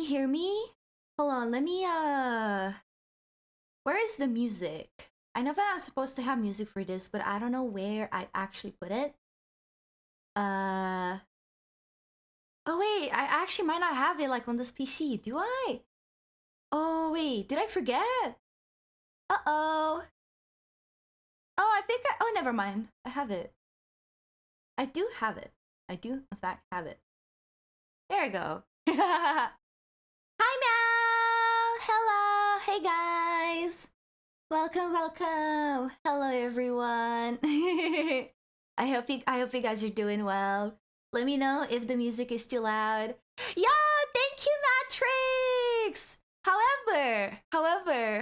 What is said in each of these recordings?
you hear me? Hold on, let me where is the music? I know that I'm supposed to have music for this, but I don't know where I actually put it. Oh wait, I actually might not have it like on this PC. Do I? Oh wait, did I forget? Uh-oh. Oh, I think oh, never mind. I have it. I do have it. I do, in fact, have it. There we go. Hi, Meow! Hello! Hey, guys! Welcome, welcome! Hello, everyone! I hope you guys are doing well. Let me know if the music is too loud. Yo! Thank you, Matrix! However,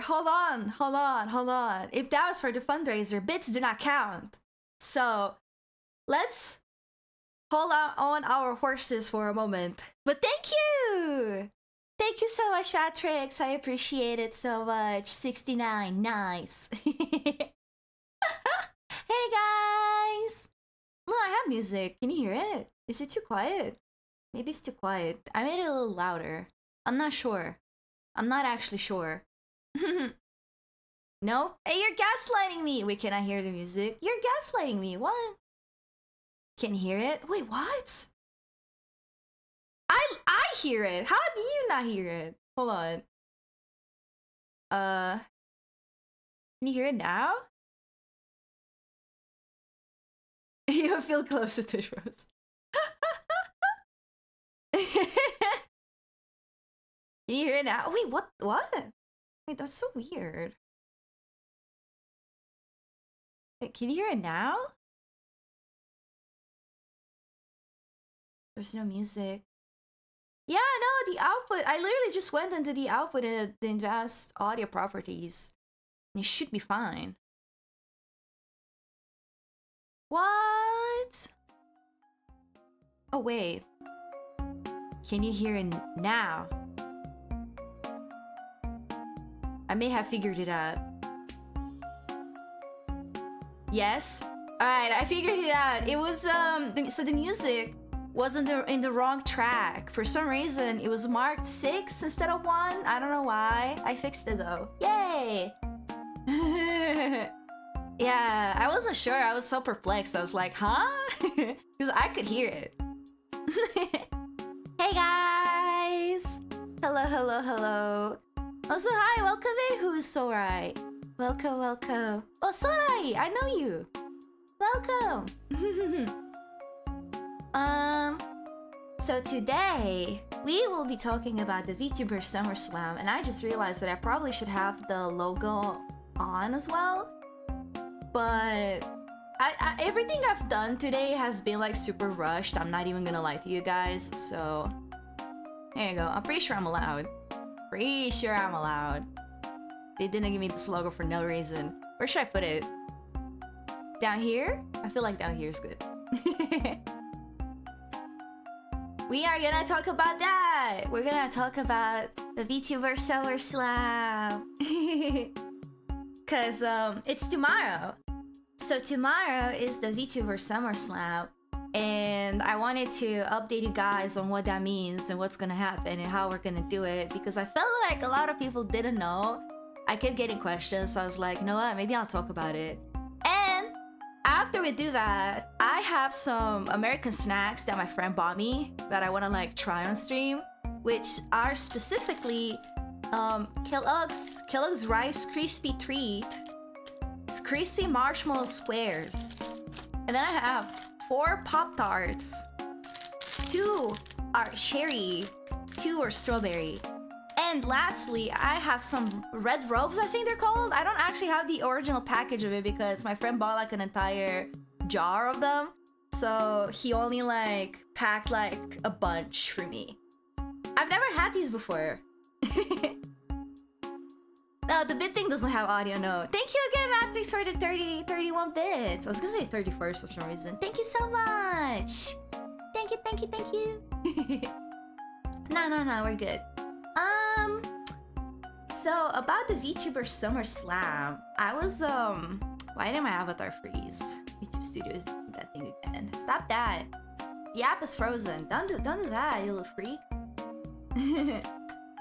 hold on. If that was for the fundraiser, bits do not count. So, let's hold on our horses for a moment. But thank you! Thank you so much, Matrix. I appreciate it so much. 69, nice. Hey, guys! Look, I have music. Can you hear it? Is it too quiet? Maybe it's too quiet. I made it a little louder. I'm not sure. I'm not actually sure. No? Hey, you're gaslighting me! Wait, can I hear the music? You're gaslighting me. What? Can you hear it? Wait, what? I hear it. How do you not hear it? Hold on. Can you hear it now? You feel closer to Rose. Can you hear it now? Wait, what? Wait, that's so weird. Wait, can you hear it now? There's no music. Yeah, no, the output. I literally just went into the output in the advanced audio properties. And it should be fine. What? Oh, wait. Can you hear it now? I may have figured it out. Yes? Alright, I figured it out. It was, so the music was in the wrong track. For some reason, it was marked 6 instead of 1. I don't know why. I fixed it though. Yay! Yeah, I wasn't sure. I was so perplexed. I was like, huh? Because I could hear it. Hey guys! Hello. Also, hi, welcome in. Who is Sorai? Welcome. Oh, Sorai! I know you. Welcome. So today we will be talking about the VTuber Summer Slam, and I just realized that I probably should have the logo on as well. But everything I've done today has been like super rushed. I'm not even gonna lie to you guys. So there you go. I'm pretty sure I'm allowed. They didn't give me this logo for no reason. Where should I put it? Down here? I feel like down here is good. We are gonna talk about that. We're gonna talk about the VTuber Summer Slam. Cause it's tomorrow. So tomorrow is the VTuber Summer Slam. And I wanted to update you guys on what that means and what's gonna happen and how we're gonna do it. Because I felt like a lot of people didn't know. I kept getting questions, so I was like, you know what, maybe I'll talk about it. And after we do that, I have some American snacks that my friend bought me that I want to like try on stream, which are specifically Kellogg's Rice Krispie Treat. It's crispy marshmallow squares. And then I have 4 Pop-Tarts. 2 are cherry, 2 are strawberry. And lastly, I have some red robes, I think they're called. I don't actually have the original package of it because my friend bought like an entire jar of them. So he only like packed like a bunch for me. I've never had these before. No, the bit thing doesn't have audio, no. Thank you again, Matrix, for the 31 bits. I was gonna say 31st for some reason. Thank you so much. Thank you. No, we're good. So about the VTuber Summer Slam, I was why did my avatar freeze? YouTube Studios doing that thing again. Stop that. The app is frozen. Don't do that, you little freak.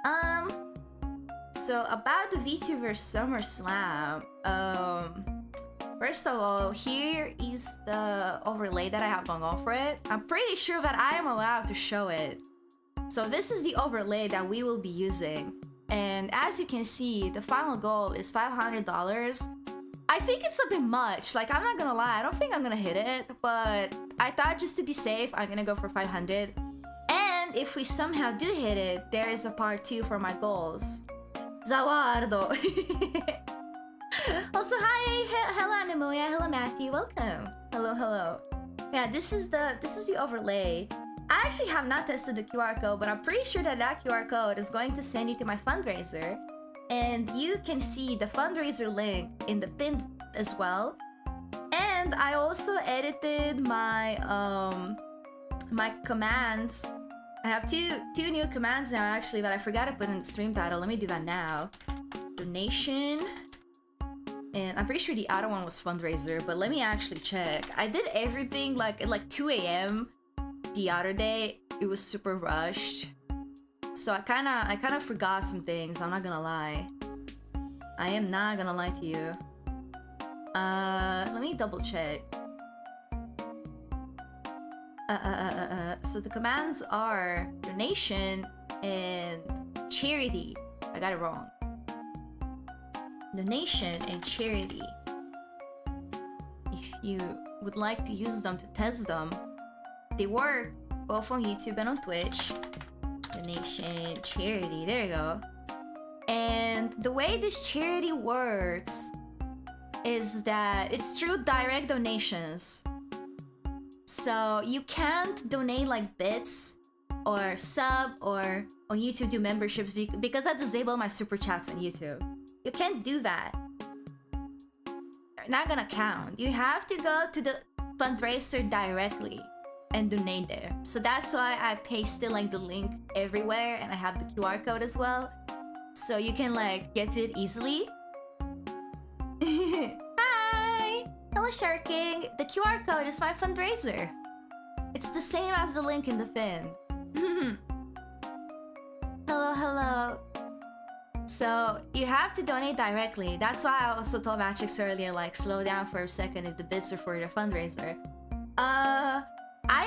Um, so about the VTuber Summer Slam, first of all, here is the overlay that I have going on for it. I'm pretty sure that I am allowed to show it. So this is the overlay that we will be using. And as you can see, the final goal is $500. I think it's a bit much. Like, I'm not gonna lie, I don't think I'm gonna hit it, but I thought just to be safe, I'm gonna go for 500. And if we somehow do hit it, there is a part 2 for my goals. Zawardo. Also, hi, hello Anemoya, hello Matthew, welcome. Hello. Yeah, this is the overlay. I actually have not tested the QR code, but I'm pretty sure that QR code is going to send you to my fundraiser. And you can see the fundraiser link in the pin as well. And I also edited my my commands. I have two new commands now actually, but I forgot to put in the stream title. Let me do that now. Donation. And I'm pretty sure the other one was fundraiser, but let me actually check. I did everything like at like 2 a.m. the other day. It was super rushed. So I kind of forgot some things, I'm not gonna lie. I am not gonna lie to you. Let me double check. So the commands are donation and charity. I got it wrong. Donation and charity. If you would like to use them to test them, they work both on YouTube and on Twitch. Donation, charity, there you go. And the way this charity works is that it's through direct donations. So you can't donate like bits or sub or on YouTube do memberships because I disabled my super chats on YouTube. You can't do that. They're not gonna count. You have to go to the fundraiser directly and donate there. So that's why I pasted like the link everywhere and I have the QR code as well. So you can like get to it easily. Hi! Hello Sharking! The QR code is my fundraiser. It's the same as the link in the fin. Hello. So you have to donate directly. That's why I also told Matrix earlier, like slow down for a second if the bits are for your fundraiser. I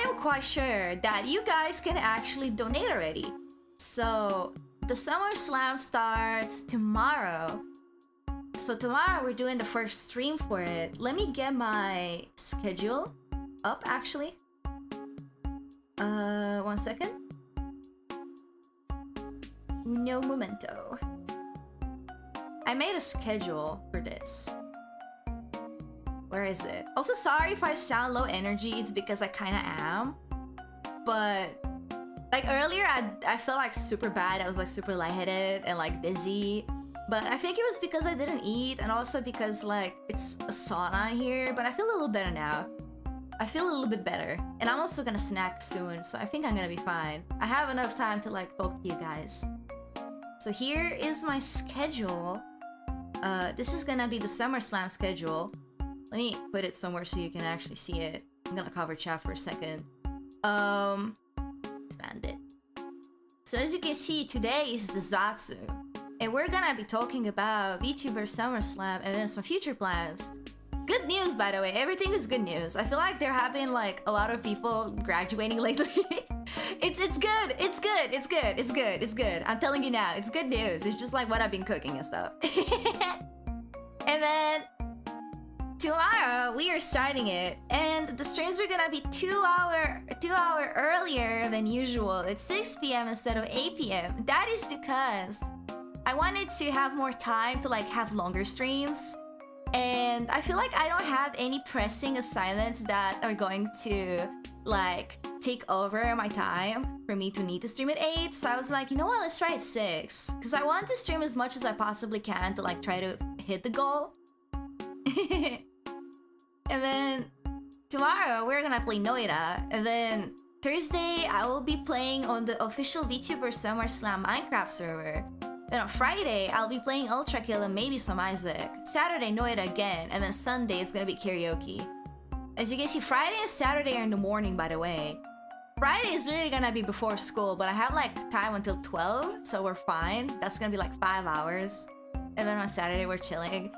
am quite sure that you guys can actually donate already. So the Summer Slam starts tomorrow. So tomorrow we're doing the first stream for it. Let me get my schedule up actually. 1 second. No momento. I made a schedule for this. Where is it? Also, sorry if I sound low energy, it's because I kinda am. But like earlier, I felt like super bad. I was like super lightheaded and like dizzy. But I think it was because I didn't eat and also because like it's a sauna in here. But I feel a little better now. I feel a little bit better. And I'm also gonna snack soon, so I think I'm gonna be fine. I have enough time to like talk to you guys. So here is my schedule. This is gonna be the Summer Slam schedule. Let me put it somewhere so you can actually see it. I'm gonna cover chat for a second. Expand it. So as you can see, today is the Zatsu. And we're gonna be talking about VTuber Summer Slam and then some future plans. Good news, by the way. Everything is good news. I feel like there have been like a lot of people graduating lately. It's good. It's good. I'm telling you now, it's good news. It's just like what I've been cooking and stuff. And then tomorrow we are starting it, and the streams are gonna be 2 hour earlier than usual. It's 6 p.m. instead of 8 p.m. That is because I wanted to have more time to like have longer streams. And I feel like I don't have any pressing assignments that are going to like take over my time for me to need to stream at 8. So I was like, you know what, let's try at 6. Because I want to stream as much as I possibly can to like try to hit the goal. And then tomorrow we're gonna play Noida. And then Thursday I will be playing on the official VTuber Summer Slam Minecraft server. Then on Friday, I'll be playing Ultra Kill and maybe some Isaac. Saturday, Noida again, and then Sunday is gonna be karaoke. As you can see, Friday and Saturday are in the morning, by the way. Friday is really gonna be before school, but I have like time until 12, so we're fine. That's gonna be like 5 hours. And then on Saturday we're chilling.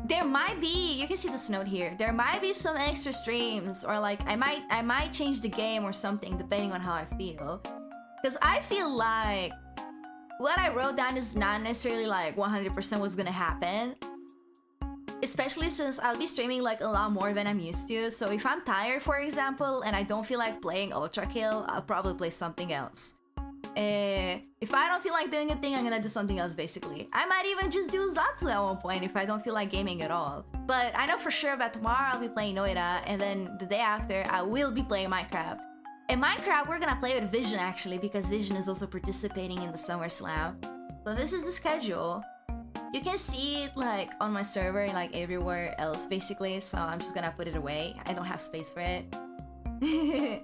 There might be, you can see this note here, there might be some extra streams, or like I might change the game or something depending on how I feel. Because I feel like what I wrote down is not necessarily like 100% what's gonna happen. Especially since I'll be streaming like a lot more than I'm used to. So if I'm tired, for example, and I don't feel like playing Ultra Kill, I'll probably play something else. If I don't feel like doing a thing, I'm gonna do something else basically. I might even just do Zatsu at one point if I don't feel like gaming at all. But I know for sure that tomorrow I'll be playing Noida, and then the day after I will be playing Minecraft. In Minecraft, we're gonna play with Vision actually, because Vision is also participating in the Summer Slam. So this is the schedule. You can see it like on my server and like everywhere else basically, so I'm just gonna put it away. I don't have space for it. I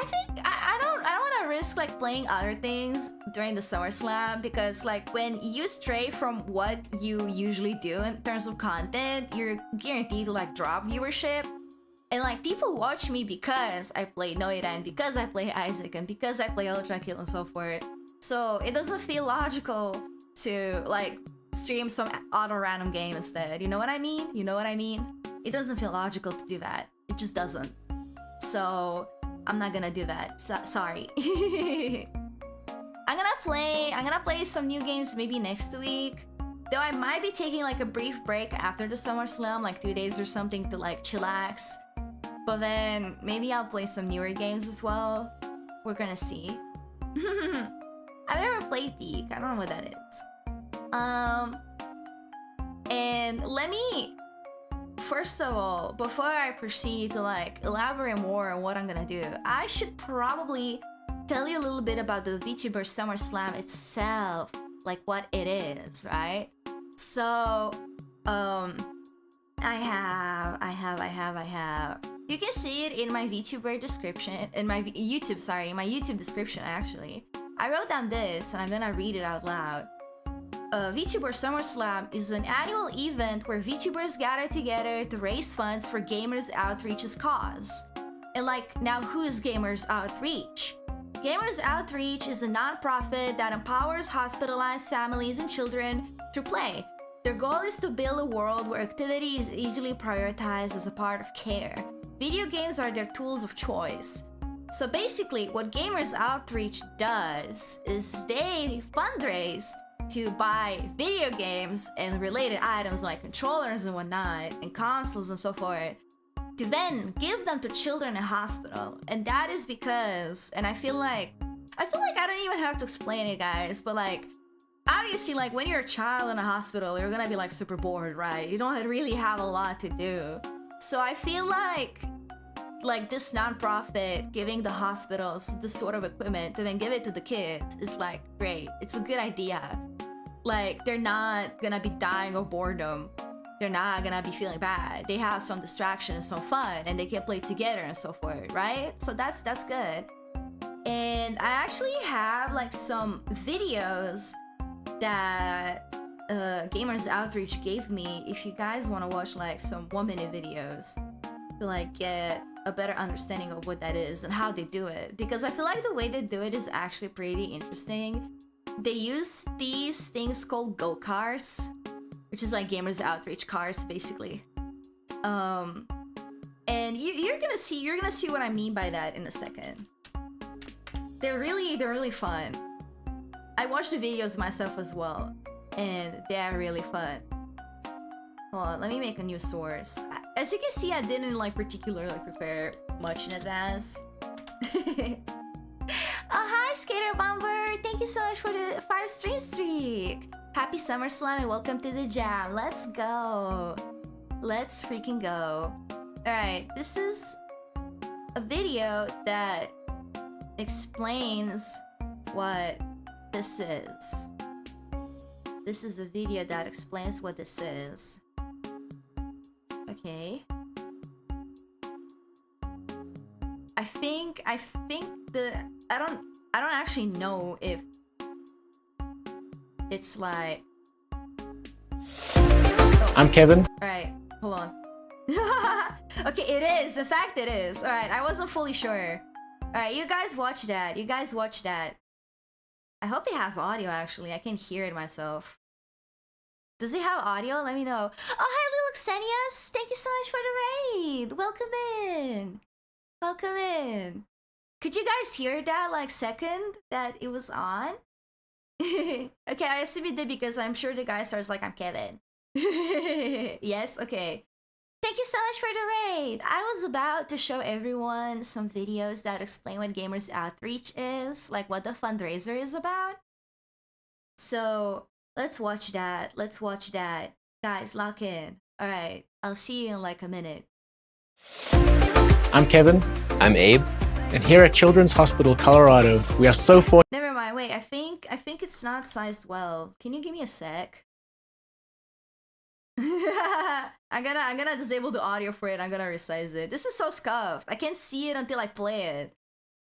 think I don't want to risk like playing other things during the Summer Slam, because like when you stray from what you usually do in terms of content, you're guaranteed to like drop viewership. And like people watch me because I play Noida and because I play Isaac and because I play Ultra Kill and so forth. So it doesn't feel logical to like stream some other random game instead. You know what I mean? You know what I mean? It doesn't feel logical to do that. It just doesn't. So I'm not gonna do that. Sorry. I'm gonna play some new games maybe next week. Though I might be taking like a brief break after the Summer Slam, like 2 days or something to like chillax. But then maybe I'll play some newer games as well. We're gonna see. I've never played Peak. I don't know what that is. And let me, first of all, before I proceed to like elaborate more on what I'm gonna do, I should probably tell you a little bit about the VTuber Summer Slam itself, like what it is, right? So, I have. You can see it in my VTuber description, in my YouTube description actually. I wrote down this and I'm gonna read it out loud. VTuber Summer Slam is an annual event where VTubers gather together to raise funds for Gamers Outreach's cause. And like, now who is Gamers Outreach? Gamers Outreach is a non-profit that empowers hospitalized families and children through play. Their goal is to build a world where activity is easily prioritized as a part of care. Video games are their tools of choice. So basically, what Gamers Outreach does is they fundraise to buy video games and related items like controllers and whatnot, and consoles and so forth, to then give them to children in hospital. And that is because, and I feel like I don't even have to explain it, guys, but like, obviously, like when you're a child in a hospital, you're gonna be like super bored, right? You don't really have a lot to do. So I feel like this nonprofit giving the hospitals this sort of equipment to then give it to the kids is like great. It's a good idea. Like, they're not gonna be dying of boredom. They're not gonna be feeling bad. They have some distraction and some fun, and they can play together and so forth, right? So that's good. And I actually have like some videos that Gamers Outreach gave me if you guys want to watch like some 1-minute videos to like get a better understanding of what that is and how they do it, because I feel like the way they do it is actually pretty interesting. They use these things called go-karts, which is like Gamers Outreach cars basically. And you're gonna see what I mean by that in a second. They're really fun. I watched the videos myself as well, and they are really fun. Hold on, let me make a new source. As you can see, I didn't like particularly prepare much in advance. Oh, hi, Skater Bomber! Thank you so much for the 5 stream streak! Happy Summer Slam and welcome to the jam. Let's go! Let's freaking go. Alright, this is a video that explains what this is. This is a video that explains what this is. Okay. I think I don't actually know if it's like... Oh. I'm Kevin. Alright, hold on. Okay, it is. In fact, it is. Alright, I wasn't fully sure. Alright, you guys watch that. You guys watch that. I hope it has audio, actually. I can hear it myself. Does it have audio? Let me know. Oh, hi, little Xenius! Thank you so much for the raid! Welcome in! Welcome in! Could you guys hear that, like, second that it was on? Okay, I assume you did because I'm sure the guy starts like, I'm Kevin. Yes? Okay. Thank you so much for the raid! I was about to show everyone some videos that explain what Gamers Outreach is, like what the fundraiser is about. So, let's watch that. Let's watch that. Guys, lock in. Alright, I'll see you in like a minute. I'm Kevin. I'm Abe. And here at Children's Hospital, Colorado, we are so fortunate. Never mind, wait, I think it's not sized well. Can you give me a sec? I'm gonna disable the audio for it. I'm gonna resize it. This is so scuffed. I can't see it until I play it.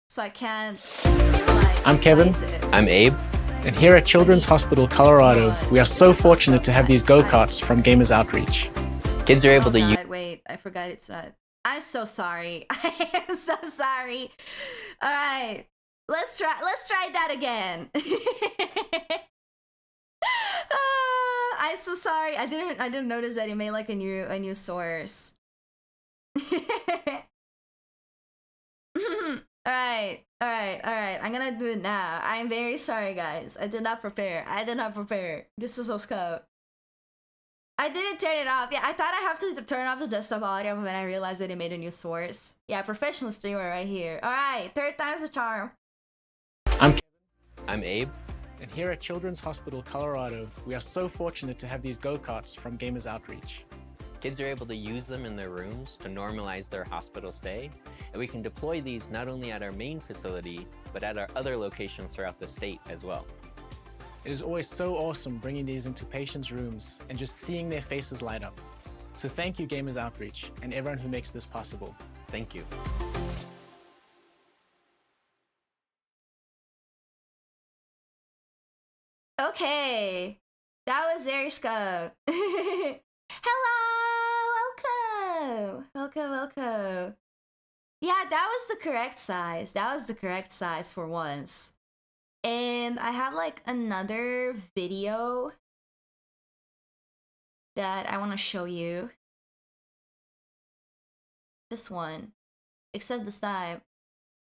So I can't like I'm Kevin. it. I'm Abe. And here at Children's Hospital, Colorado, we are so fortunate to have these go-karts from Gamers Outreach. Kids are able to use. Wait, I forgot it's not. I'm so sorry. I am so sorry. All right, let's try that again. I'm so sorry. I didn't notice that it made like a new source. Alright. I'm gonna do it now. I'm very sorry, guys. I did not prepare. This is so scope. I didn't turn it off. Yeah, I thought I have to turn off the desktop audio, but when I realized that it made a new source. Yeah, professional streamer right here. Alright, third time's the charm. I'm Kevin. I'm Abe. And here at Children's Hospital, Colorado, we are so fortunate to have these go-karts from Gamers Outreach. Kids are able to use them in their rooms to normalize their hospital stay, and we can deploy these not only at our main facility, but at our other locations throughout the state as well. It is always so awesome bringing these into patients' rooms and just seeing their faces light up. So thank you, Gamers Outreach, and everyone who makes this possible. Thank you. Okay, that was very scope. Hello, welcome. Yeah, that was the correct size. For once. And I have like another video that I want to show you. This one, except this time,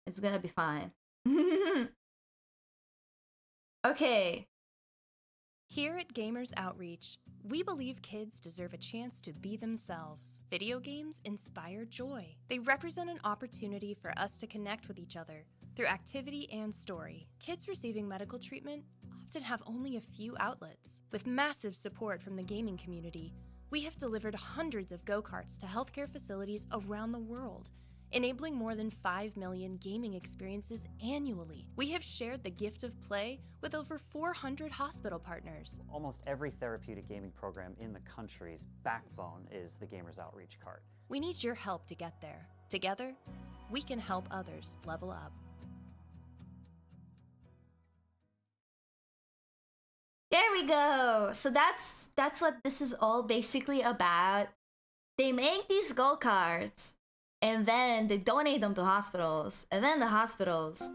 it's gonna be fine. Okay. Here at Gamers Outreach, we believe kids deserve a chance to be themselves. Video games inspire joy. They represent an opportunity for us to connect with each other through activity and story. Kids receiving medical treatment often have only a few outlets. With massive support from the gaming community, we have delivered hundreds of go-karts to healthcare facilities around the world, enabling more than 5 million gaming experiences annually. We have shared the gift of play with over 400 hospital partners. Almost every therapeutic gaming program in the country's backbone is the Gamers Outreach cart. We need your help to get there. Together, we can help others level up. There we go. So that's what this is all basically about. They make these go-karts, and then they donate them to hospitals, and then the hospitals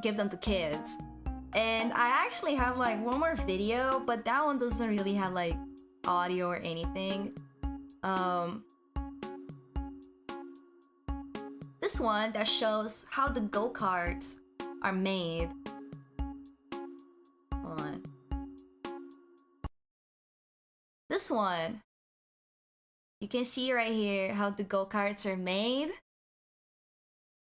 give them to kids. And I actually have like one more video, but that one doesn't really have like audio or anything. This one that shows how the go-karts are made. Hold on. This one, you can see right here how the go-karts are made.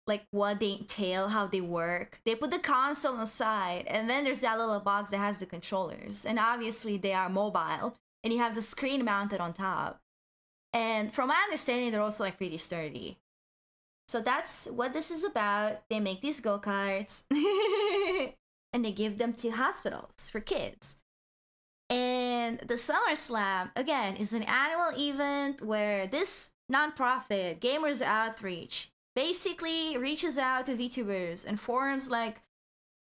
Like what they entail, how they work. They put the console on the side, and then there's that little box that has the controllers. And obviously they are mobile, and you have the screen mounted on top. And from my understanding, they're also like pretty sturdy. So that's what this is about. They make these go-karts, and they give them to hospitals for kids. And the Summer Slam, again, is an annual event where this nonprofit, Gamers Outreach, basically reaches out to VTubers and forms like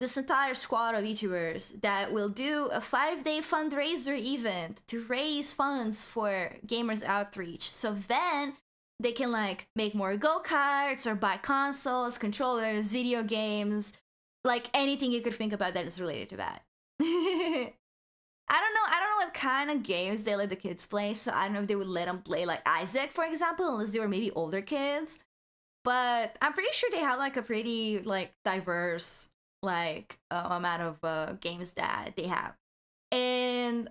this entire squad of VTubers that will do a 5-day fundraiser event to raise funds for Gamers Outreach. So then they can like make more go-karts or buy consoles, controllers, video games, like anything you could think about that is related to that. I don't know what kind of games they let the kids play, so I don't know if they would let them play like Isaac, for example, unless they were maybe older kids. But I'm pretty sure they have like a pretty like diverse like amount of games that they have. And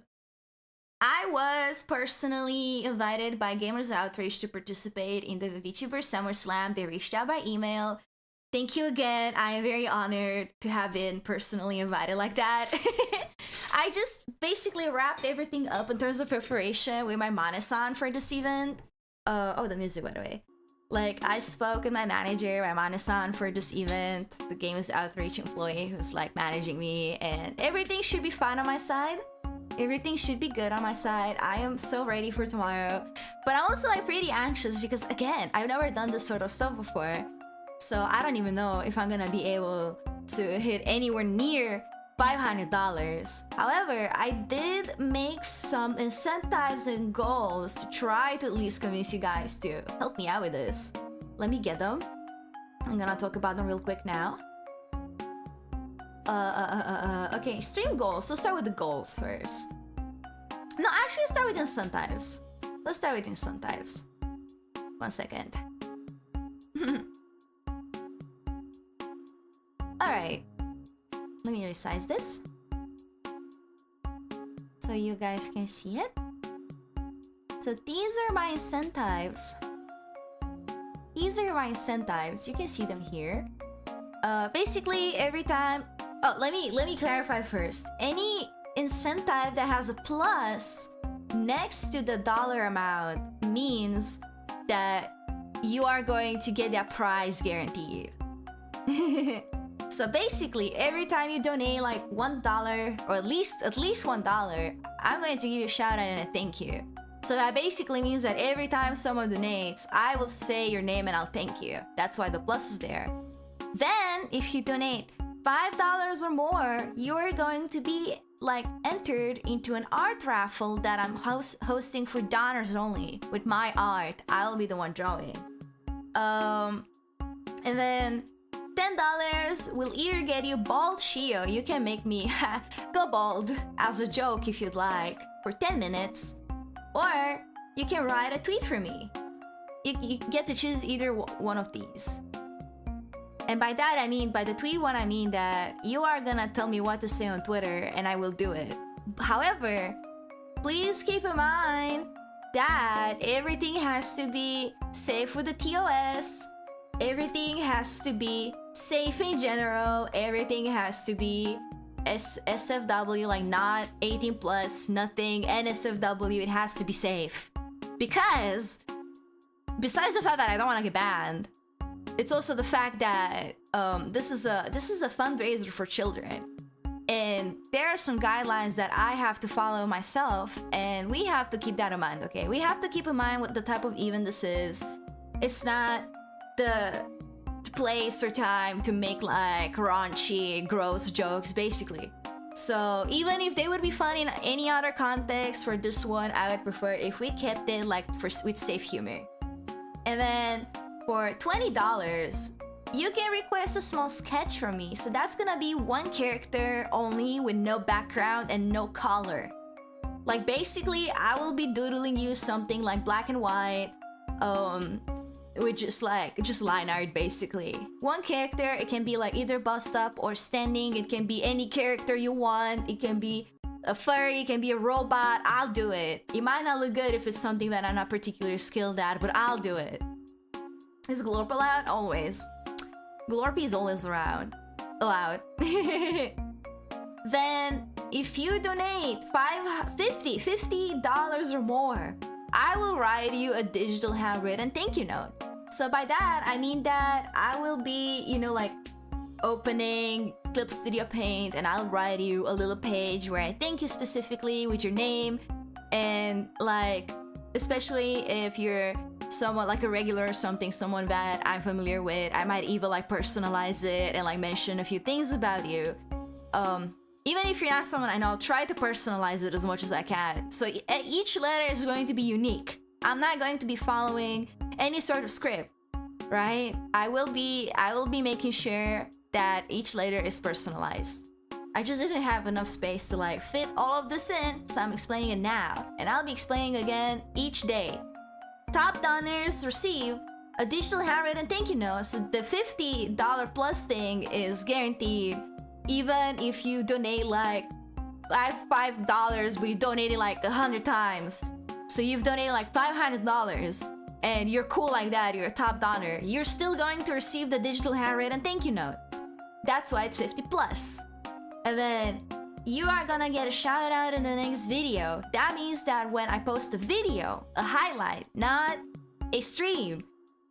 I was personally invited by Gamers Outreach to participate in the VTuber Summer Slam. They reached out by email. Thank you again. I am very honored to have been personally invited like that. I just basically wrapped everything up in terms of preparation with my Manasan for this event. Oh, the music, by the way. Like, I spoke with my manager, my Manasan, for this event, the Games Outreach employee who's like managing me, and everything should be fine on my side. Everything should be good on my side. I am so ready for tomorrow. But I'm also like pretty anxious because, again, I've never done this sort of stuff before. So I don't even know if I'm gonna be able to hit anywhere near $500. However, I did make some incentives and goals to try to at least convince you guys to help me out with this. Let me get them. I'm gonna talk about them real quick now. Okay, stream goals. Let's start with the goals first. No, actually, let's start with incentives. Let's start with incentives. 1 second. Alright. Let me resize this so you guys can see it. So these are my incentives. These are my incentives. You can see them here. Basically, every time... Oh, let me clarify first. Any incentive that has a plus next to the dollar amount means that you are going to get that prize guaranteed. So basically, every time you donate like $1 or at least $1, I'm going to give you a shout out and a thank you. So that basically means that every time someone donates, I will say your name and I'll thank you. That's why the plus is there. Then, if you donate $5 or more, you are going to be like entered into an art raffle that I'm hosting for donors only. With my art, I'll be the one drawing. And then $10 will either get you bald shio. You can make me go bald as a joke if you'd like for 10 minutes. Or you can write a tweet for me. You get to choose either one of these. And by that I mean, by the tweet one, I mean that you are gonna tell me what to say on Twitter and I will do it. However, please keep in mind that everything has to be safe with the TOS. Everything has to be safe in general. Everything has to be SFW, like not 18 plus, nothing NSFW. It has to be safe. Because besides the fact that I don't want to get banned, it's also the fact that this is a fundraiser for children. And there are some guidelines that I have to follow myself, and we have to keep that in mind, okay? We have to keep in mind what the type of event this is. It's not the place or time to make like raunchy, gross jokes, basically. So even if they would be fun in any other context, for this one, I would prefer if we kept it like with safe humor. And then for $20, you can request a small sketch from me. So that's gonna be one character only with no background and no color. Like basically, I will be doodling you something like black and white, with just line art basically. One character, it can be like either bust up or standing. It can be any character you want. It can be a furry, it can be a robot. I'll do it. It might not look good if it's something that I'm not particularly skilled at, but I'll do it. Is Glorp allowed? Always. Glorp is always allowed. Then, if you donate $50 or more, I will write you a digital handwritten thank you note. So by that, I mean that I will be, like opening Clip Studio Paint and I'll write you a little page where I thank you specifically with your name. And like, especially if you're someone like a regular or something, someone that I'm familiar with, I might even like personalize it and like mention a few things about you. Even if you're not someone I know, I'll try to personalize it as much as I can. So each letter is going to be unique. I'm not going to be following any sort of script, right? I will be making sure that each letter is personalized. I just didn't have enough space to like fit all of this in, so I'm explaining it now, and I'll be explaining again each day. Top donors receive a digital handwritten thank you note, so the $50 plus thing is guaranteed, even if you donate like $5, but you donated like 100 times. So you've donated like $500 and you're cool like that, you're a top donor, you're still going to receive the digital handwritten thank you note. That's why it's 50 plus. And then you are gonna get a shout out in the next video. That means that when I post a video, a highlight, not a stream,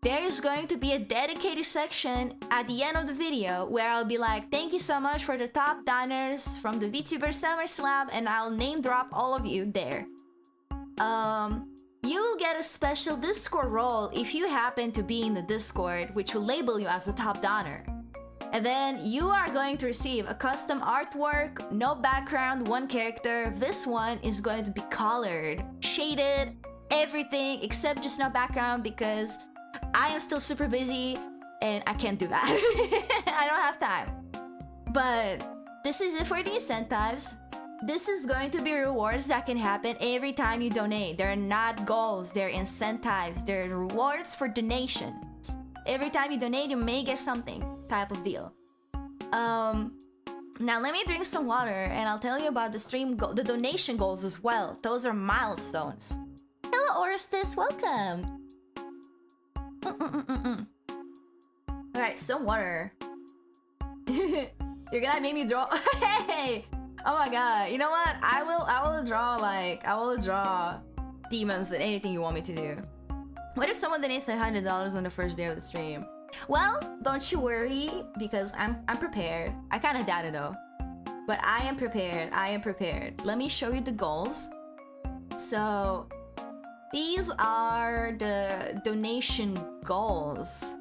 there's going to be a dedicated section at the end of the video where I'll be like, thank you so much for the top donors from the VTuber Summer Slam, and I'll name drop all of you there. You will get a special Discord role if you happen to be in the Discord, which will label you as a top donor. And then you are going to receive a custom artwork, no background, one character. This one is going to be colored, shaded, everything except just no background because I am still super busy and I can't do that. I don't have time. But this is it for the incentives. This is going to be rewards that can happen every time you donate. They're not goals, they're incentives. They're rewards for donations. Every time you donate, you may get something type of deal. Now let me drink some water and I'll tell you about the donation goals as well. Those are milestones. Hello Orestes, welcome. Alright, some water. You're gonna make me draw. Hey! Oh my god, you know what? I will draw demons and anything you want me to do. What if someone donates $100 on the first day of the stream? Well, don't you worry, because I'm prepared. I kinda doubt it though. But I am prepared. Let me show you the goals. So these are the donation goals.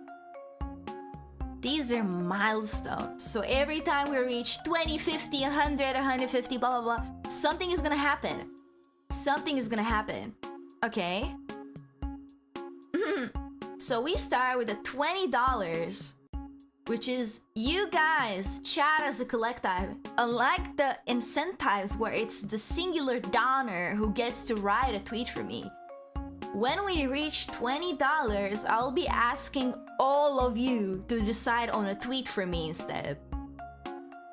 These are milestones. So every time we reach 20, 50, 100, 150, blah, blah, blah, something is gonna happen. Something is gonna happen. Okay? So we start with the $20, which is you guys chat as a collective. Unlike the incentives where it's the singular donor who gets to write a tweet for me. When we reach $20, I'll be asking all of you to decide on a tweet for me instead.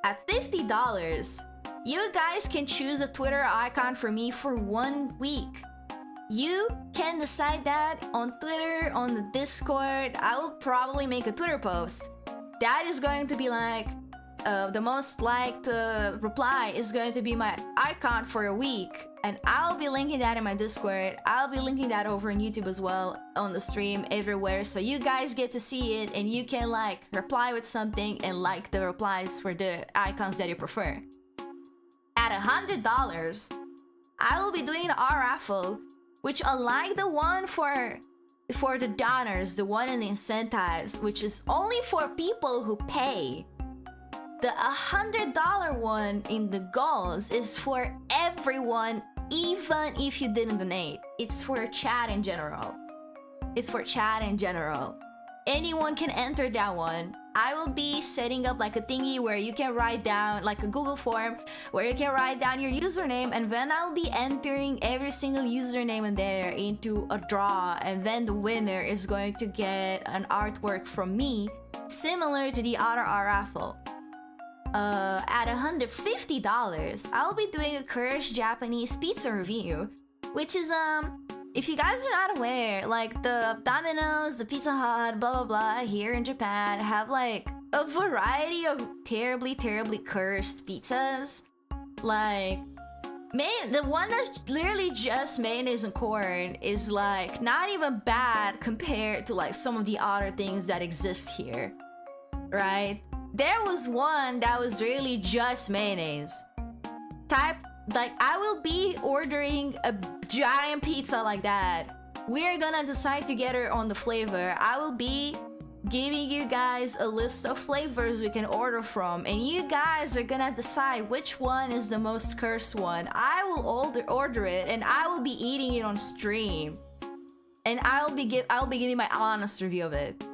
At $50, you guys can choose a Twitter icon for me for 1 week. You can decide that on Twitter, on the Discord. I will probably make a Twitter post. That is going to be like, the most liked reply is going to be my icon for a week. And I'll be linking that in my Discord. I'll be linking that over on YouTube as well, on the stream, everywhere. So you guys get to see it and you can like reply with something and like the replies for the icons that you prefer. At $100, I will be doing an R raffle, which unlike the one for the donors, the one in the incentives, which is only for people who pay. The $100 one in the goals is for everyone, even if you didn't donate. It's for chat in general. Anyone can enter that one. I will be setting up like a thingy where you can write down, like a Google form, where you can write down your username, and then I'll be entering every single username in there into a draw, and then the winner is going to get an artwork from me, similar to the other R raffle. At $150, I'll be doing a cursed Japanese pizza review, which is if you guys are not aware, like the Domino's, the Pizza Hut, blah blah blah here in Japan have like a variety of terribly cursed pizzas. Like the one that's literally just mayonnaise and corn is like not even bad compared to like some of the other things that exist here, right? There was one that was really just mayonnaise. Like I will be ordering a giant pizza like that. We're gonna decide together on the flavor. I will be giving you guys a list of flavors we can order from, and you guys are gonna decide which one is the most cursed one. I will order it and I will be eating it on stream. and I'll be giving my honest review of it.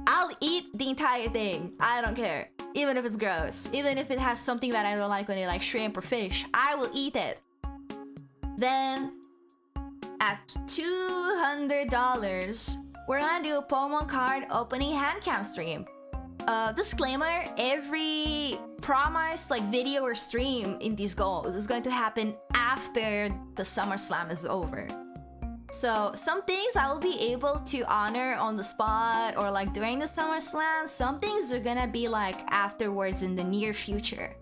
I'll eat the entire thing. I don't care. Even if it's gross. Even if it has something that I don't like when it like shrimp or fish. I will eat it. Then at $200, we're gonna do a Pokemon card opening handcam stream. Disclaimer, every promised like video or stream in these goals is going to happen after the Summer Slam is over. So some things I will be able to honor on the spot or like during the Summer Slam. Some things are gonna be like afterwards in the near future.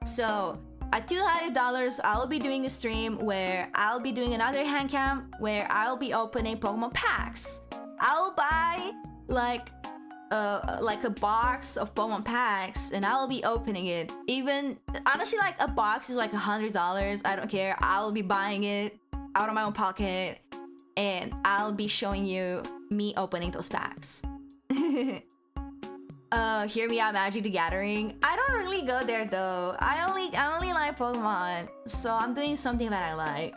So at $200, I'll be doing a stream where I'll be doing another hand cam where I'll be opening Pokemon packs. I'll buy like a box of Pokemon packs and I'll be opening it. Even honestly, like a box is like $100. I don't care. I'll be buying it out of my own pocket and I'll be showing you me opening those packs. Hear me out, Magic the Gathering. I don't really go there though. I only like Pokemon, so I'm doing something that I like.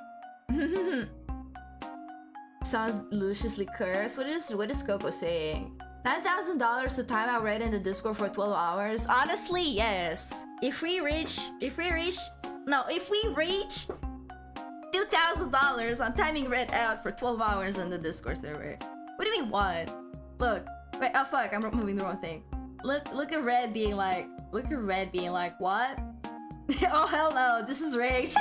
Sounds deliciously cursed. What is Coco saying? $9,000 to time out Red in the Discord for 12 hours. Honestly, yes. If we reach $2,000 on timing Red out for 12 hours on the Discord server. What do you mean what? Look, wait, oh fuck, I'm moving the wrong thing. Look at Red being like, what? Oh hell no, this is rigged.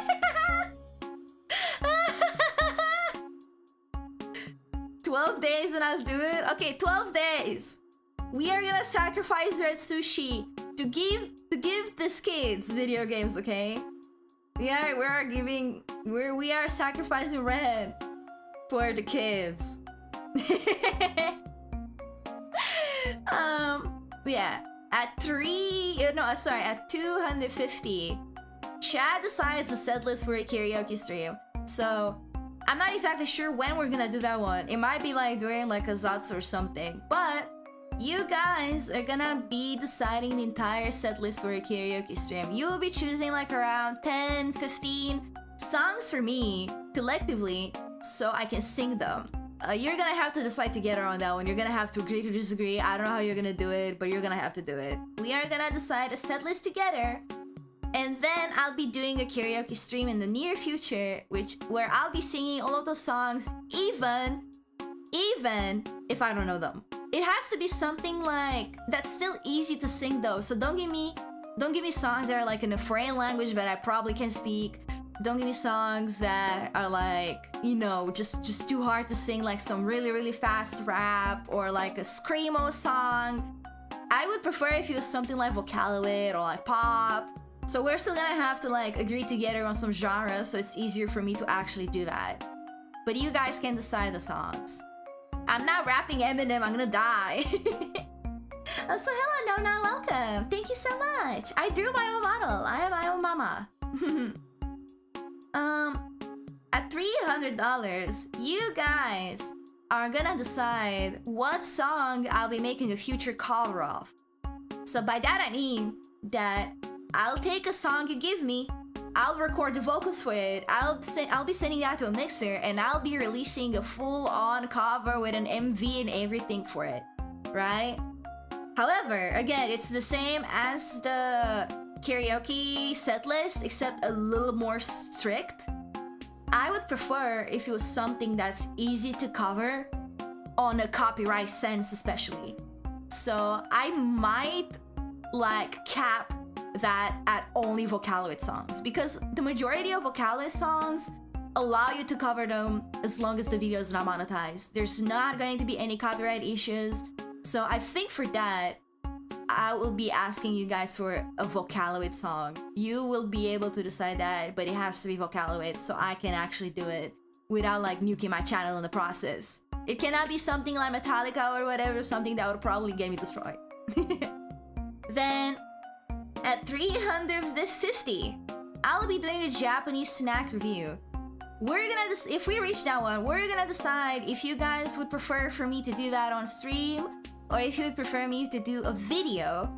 12 days and I'll do it? Okay, 12 days. We are gonna sacrifice Red Sushi to give these kids video games, okay? Yeah, we are sacrificing Red for the kids. Yeah, at 250, Chad decides a set list for a karaoke stream. So I'm not exactly sure when we're gonna do that one. It might be like during like a Zatsu or something, but you guys are gonna be deciding the entire set list for a karaoke stream. You will be choosing like around 10, 15 songs for me collectively so I can sing them. You're gonna have to decide together on that one. You're gonna have to agree to disagree. I don't know how you're gonna do it, but you're gonna have to do it. We are gonna decide a set list together. And then I'll be doing a karaoke stream in the near future, where I'll be singing all of those songs, even if I don't know them. It has to be something like that's still easy to sing though. So don't give me songs that are like in a foreign language that I probably can't speak. Don't give me songs that are like, you know, just too hard to sing, like some really fast rap or like a screamo song. I would prefer if it was something like Vocaloid or like pop. So we're still gonna have to like agree together on some genres, so it's easier for me to actually do that. But you guys can decide the songs. I'm not rapping Eminem, I'm gonna die. So hello, Nona, welcome. Thank you so much. I drew my own model. I am my own mama. At $300, you guys are gonna decide what song I'll be making a future cover of. So by that I mean that I'll take a song you give me, I'll record the vocals for it, I'll be sending that to a mixer, and I'll be releasing a full-on cover with an MV and everything for it, right? However, again, it's the same as the karaoke set list, except a little more strict. I would prefer if it was something that's easy to cover on a copyright sense, especially. So I might like cap that at only Vocaloid songs, because the majority of Vocaloid songs allow you to cover them as long as the video is not monetized. There's not going to be any copyright issues. So I think for that, I will be asking you guys for a Vocaloid song. You will be able to decide that, but it has to be Vocaloid so I can actually do it without like nuking my channel in the process. It cannot be something like Metallica or whatever, something that would probably get me destroyed. Then at $350, I'll be doing a Japanese snack review. If we reach that one, we're gonna decide if you guys would prefer for me to do that on stream or if you would prefer me to do a video.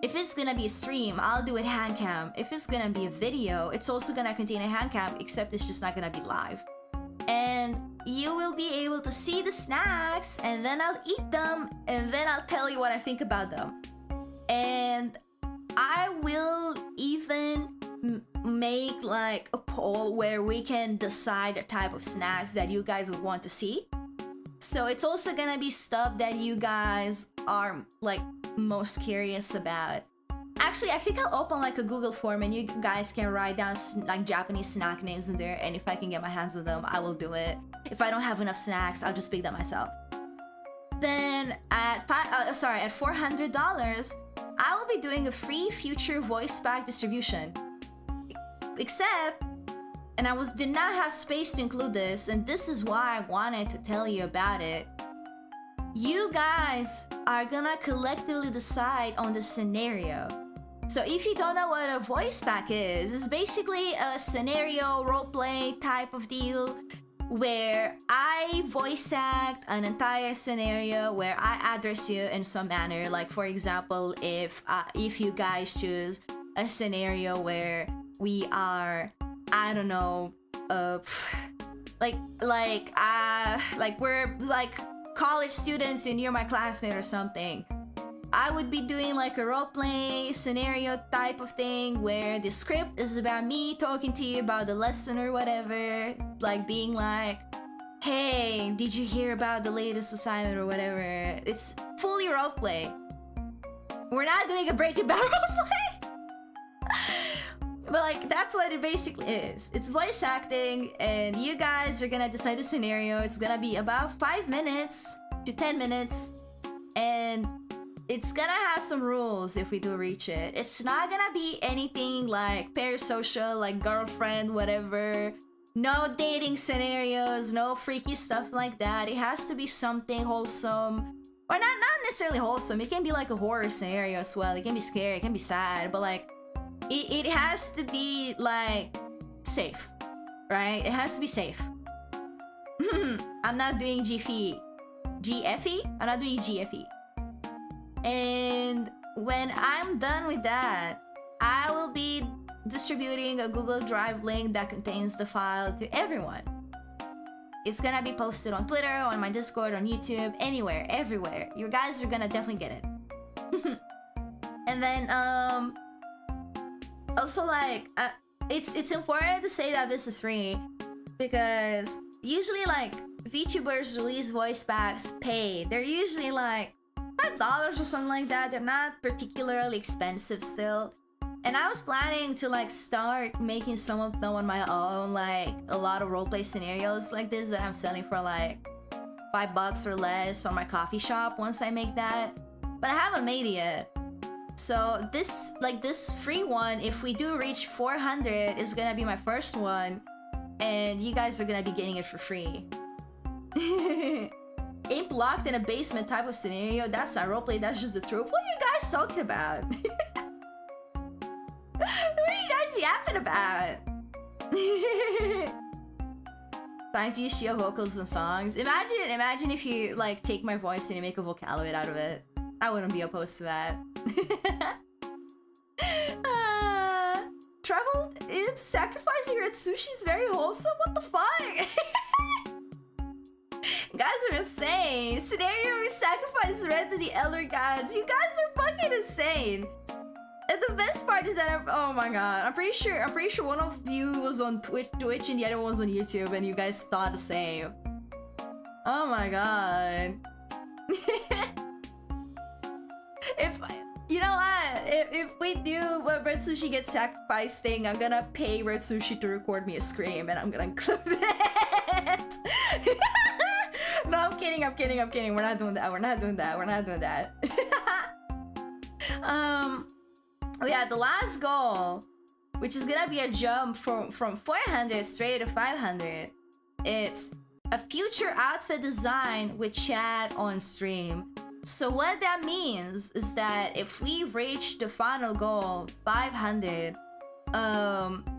If it's gonna be a stream, I'll do it hand cam. If it's gonna be a video, it's also gonna contain a hand cam, except it's just not gonna be live. And you will be able to see the snacks, and then I'll eat them, and then I'll tell you what I think about them. And I will even make like a poll where we can decide the type of snacks that you guys would want to see. So it's also gonna be stuff that you guys are like most curious about. Actually, I think I'll open like a Google form and you guys can write down like Japanese snack names in there, and if I can get my hands on them, I will do it. If I don't have enough snacks, I'll just pick them myself. Then at $400, I will be doing a free future voice pack distribution. Except, and did not have space to include this, and this is why I wanted to tell you about it. You guys are gonna collectively decide on the scenario. So if you don't know what a voice pack is, it's basically a scenario roleplay type of deal where I voice act an entire scenario where I address you in some manner. Like for example, if you guys choose a scenario where we are, I don't know, like we're like college students and you're my classmate or something, I would be doing like a roleplay scenario type of thing where the script is about me talking to you about the lesson or whatever, like being like, hey, did you hear about the latest assignment or whatever. It's fully roleplay. We're not doing a Breaking Bad roleplay. But like, that's what it basically is. It's voice acting, and you guys are gonna decide the scenario. It's gonna be about 5 minutes to 10 minutes, and it's gonna have some rules if we do reach it. It's not gonna be anything like parasocial, like girlfriend, whatever. No dating scenarios, no freaky stuff like that. It has to be something wholesome. Or not necessarily wholesome. It can be like a horror scenario as well. It can be scary, it can be sad, but like, it has to be like safe, right? It has to be safe. I'm not doing GFE. I'm not doing GFE. And when I'm done with that, I will be distributing a Google Drive link that contains the file to everyone. It's gonna be posted on Twitter, on my Discord, on YouTube, anywhere, everywhere. You guys are gonna definitely get it. And then, also like, it's important to say that this is free because usually like VTubers release voice packs paid. They're usually like $5 or something like that. They're not particularly expensive still. And I was planning to like start making some of them on my own, like a lot of roleplay scenarios like this that I'm selling for like $5 or less on my coffee shop once I make that. But I haven't made it yet. So this free one, if we do reach 400, is gonna be my first one, and you guys are gonna be getting it for free. Imp locked in a basement type of scenario, that's not roleplay, that's just the truth. What are you guys talking about? What are you guys yapping about? Trying to use shio vocals in songs. Imagine if you like take my voice and you make a Vocaloid out of it. I wouldn't be opposed to that. Traveled Imp sacrificing your sushi is very wholesome? What the fuck? Guys are insane. Scenario where sacrifice red to the elder gods. You guys are fucking insane. And the best part is that oh my god, I'm pretty sure one of you was on Twitch and the other one was on YouTube, and you guys thought the same. Oh my god. You know what? If we do a Red Sushi gets sacrificed thing, I'm gonna pay Red Sushi to record me a scream, and I'm gonna clip it. No, I'm kidding. We're not doing that. Yeah, the last goal, which is gonna be a jump from 400 straight to 500. It's a future outfit design with chat on stream. So what that means is that if we reach the final goal, 500,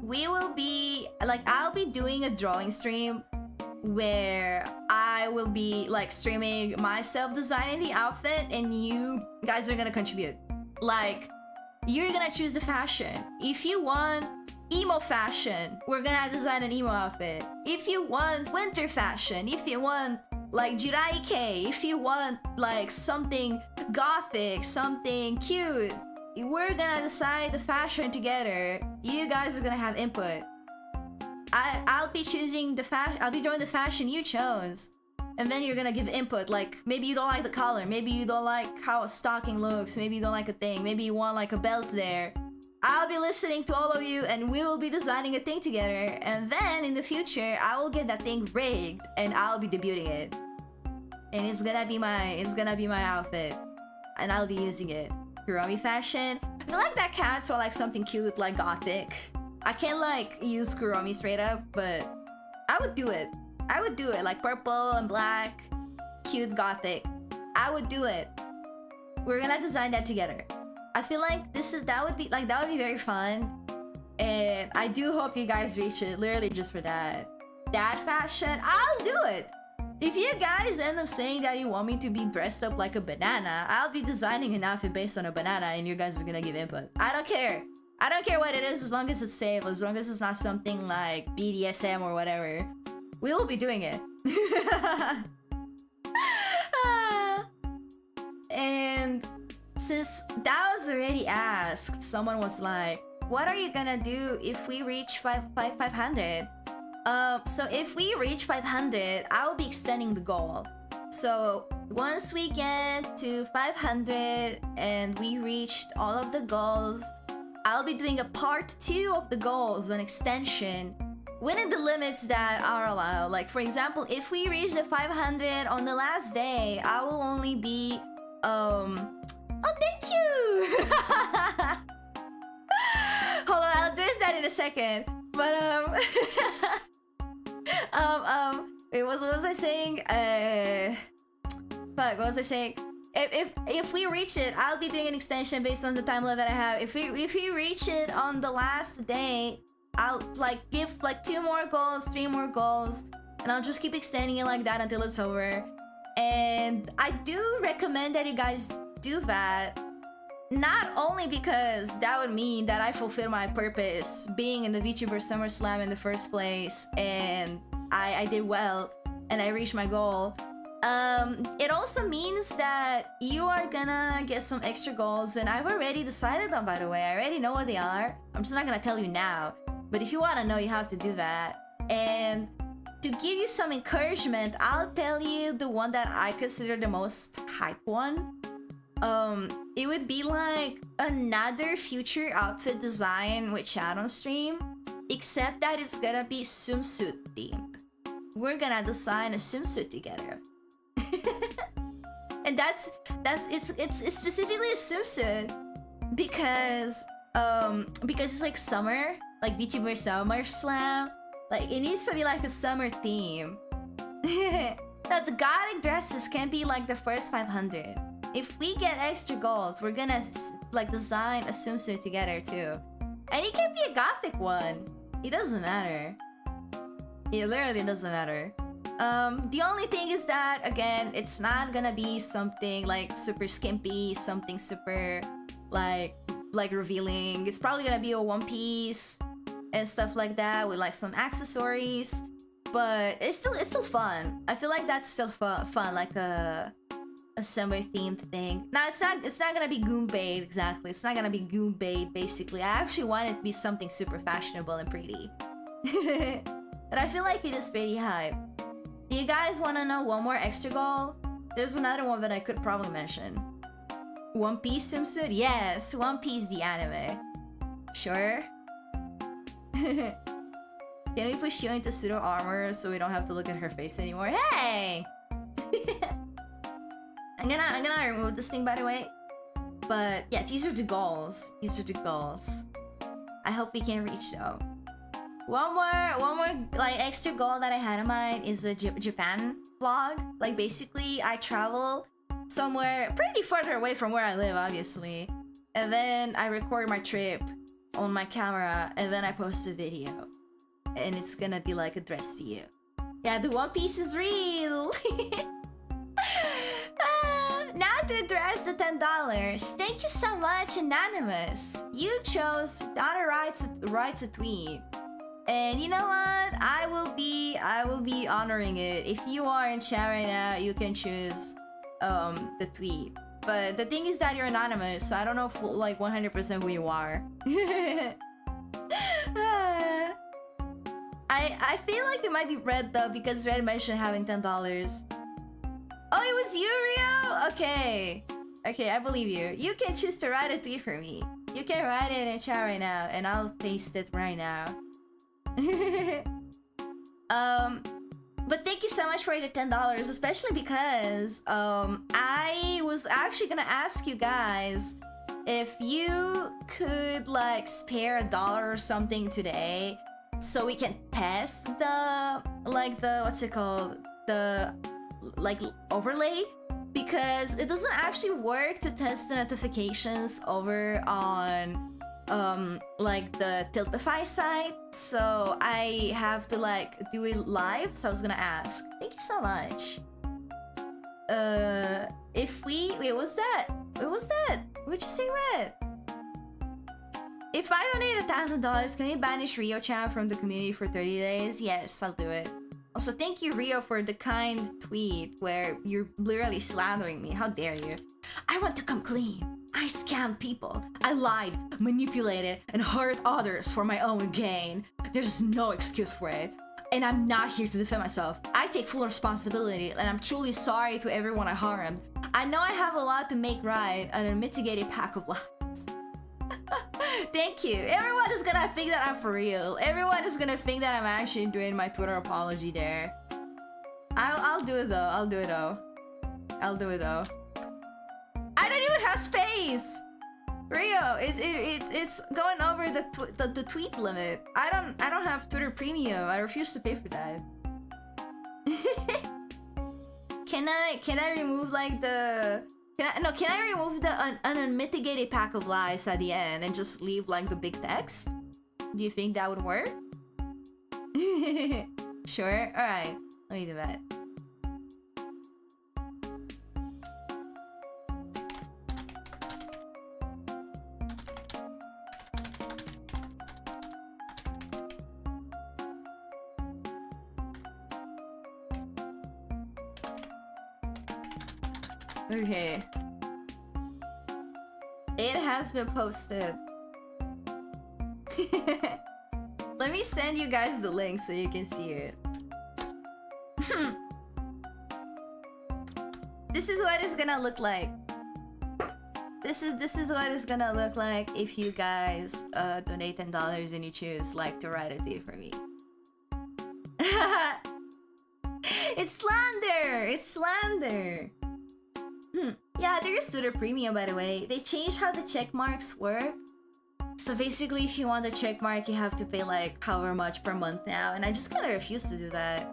we will be like, I'll be doing a drawing stream where I will be like streaming myself designing the outfit, and you guys are gonna contribute. Like, you're gonna choose the fashion. If you want emo fashion, we're gonna design an emo outfit. If you want winter fashion, if you want like jiraike, if you want like something gothic, something cute, we're gonna decide the fashion together. You guys are gonna have input. I'll be choosing the I'll be drawing the fashion you chose. And then you're gonna give input, like maybe you don't like the color, maybe you don't like how a stocking looks, maybe you don't like a thing, maybe you want like a belt there. I'll be listening to all of you and we will be designing a thing together. And then in the future, I will get that thing rigged and I'll be debuting it. And it's gonna be my outfit. And I'll be using it. Kuromi fashion. I feel like that counts for like something cute like gothic. I can't like use Kuromi straight up, but I would do it. I would do it, like purple and black, cute gothic. I would do it. We're gonna design that together. I feel like that would be very fun. And I do hope you guys reach it, literally just for that. That fashion, I'll do it! If you guys end up saying that you want me to be dressed up like a banana, I'll be designing an outfit based on a banana and you guys are gonna give input. I don't care. I don't care what it is as long as it's safe, as long as it's not something like BDSM or whatever. We will be doing it. And since that was already asked, someone was like, what are you gonna do if we reach 500? So if we reach 500, I will be extending the goal. So once we get to 500 and we reached all of the goals, I'll be doing a part 2 of the goals, an extension, within the limits that are allowed. Like for example, if we reach the 500 on the last day, I will only be oh, thank you. Hold on, I'll address that in a second. But wait, what was I saying? Fuck, what was I saying? If we reach it, I'll be doing an extension based on the time limit I have. If we reach it on the last day, I'll like give like 2 more goals, 3 more goals, and I'll just keep extending it like that until it's over. And I do recommend that you guys do that, not only because that would mean that I fulfill my purpose being in the VTuber Summer Slam in the first place and I did well and I reached my goal. It also means that you are gonna get some extra goals, and I've already decided them, by the way. I already know what they are. I'm just not gonna tell you now, but if you want to know, you have to do that. And to give you some encouragement, I'll tell you the one that I consider the most hype one. It would be like another future outfit design with chat on stream, except that it's gonna be swimsuit themed. We're gonna design a swimsuit together. And it's specifically a swimsuit because it's like summer, like VTuber Summer Slam. Like it needs to be like a summer theme. Now the gothic dresses can be like the first 500. If we get extra goals, we're gonna like design a swimsuit together too. And it can be a gothic one. It doesn't matter. It literally doesn't matter. The only thing is that, again, it's not gonna be something like super skimpy, something super like revealing. It's probably gonna be a one piece and stuff like that with like some accessories. But it's still fun. I feel like that's still fun, like a summer themed thing. Now it's not gonna be goombait exactly. It's not gonna be goombait basically. I actually want it to be something super fashionable and pretty. But I feel like it is pretty hype. Do you guys want to know one more extra goal? There's another one that I could probably mention. One Piece swimsuit? Yes, One Piece the anime. Sure? Can we push Shio into pseudo armor so we don't have to look at her face anymore? Hey! I'm gonna remove this thing, by the way. But yeah, these are the goals. These are the goals. I hope we can reach though. One more like extra goal that I had in mind is a Japan vlog. Like basically I travel somewhere pretty further away from where I live, obviously. And then I record my trip on my camera and then I post a video. And it's gonna be like addressed to you. Yeah, the One Piece is real! Now to address the $10. Thank you so much, Anonymous. You chose Donna writes a tweet. And you know what? I will be honoring it. If you are in chat right now, you can choose the tweet. But the thing is that you're anonymous, so I don't know if, like 100% who you are. I feel like it might be Red though, because Red mentioned having $10. Oh, it was you, Rio? Okay. Okay, I believe you. You can choose to write a tweet for me. You can write it in chat right now, and I'll paste it right now. But thank you so much for the $10, especially because I was actually gonna ask you guys if you could like spare $1 or something today so we can test the what's it called, the like overlay, because it doesn't actually work to test the notifications over on like the Tiltify site, so I have to like do it live. So I was gonna ask. Thank you so much. If we wait, what's that? What'd you say, Red? If I donate $1,000, can we banish Rio Chan from the community for 30 days? Yes, I'll do it. Also, thank you, Rio, for the kind tweet where you're literally slandering me. How dare you? I want to come clean. I scammed people. I lied, manipulated, and hurt others for my own gain. There's no excuse for it. And I'm not here to defend myself. I take full responsibility, and I'm truly sorry to everyone I harmed. I know I have a lot to make right, an unmitigated pack of lies. Thank you. Everyone is gonna think that I'm for real. Everyone is gonna think that I'm actually doing my Twitter apology there. I'll do it though. I'll do it though. I don't even have space. Rio, it's going over the tweet limit. I don't have Twitter Premium. I refuse to pay for that. Can I remove like the can I remove the unmitigated pack of lies at the end and just leave like the big text? Do you think that would work? Sure. All right. Let me do that. Okay. It has been posted. Let me send you guys the link so you can see it. This is what it's gonna look like. This is what it's gonna look like if you guys donate $10 and you choose like to write a tweet for me. It's slander! It's slander! Yeah, there is Twitter Premium, by the way. They changed how the check marks work. So basically, if you want the check mark, you have to pay like however much per month now, and I just kind of refuse to do that.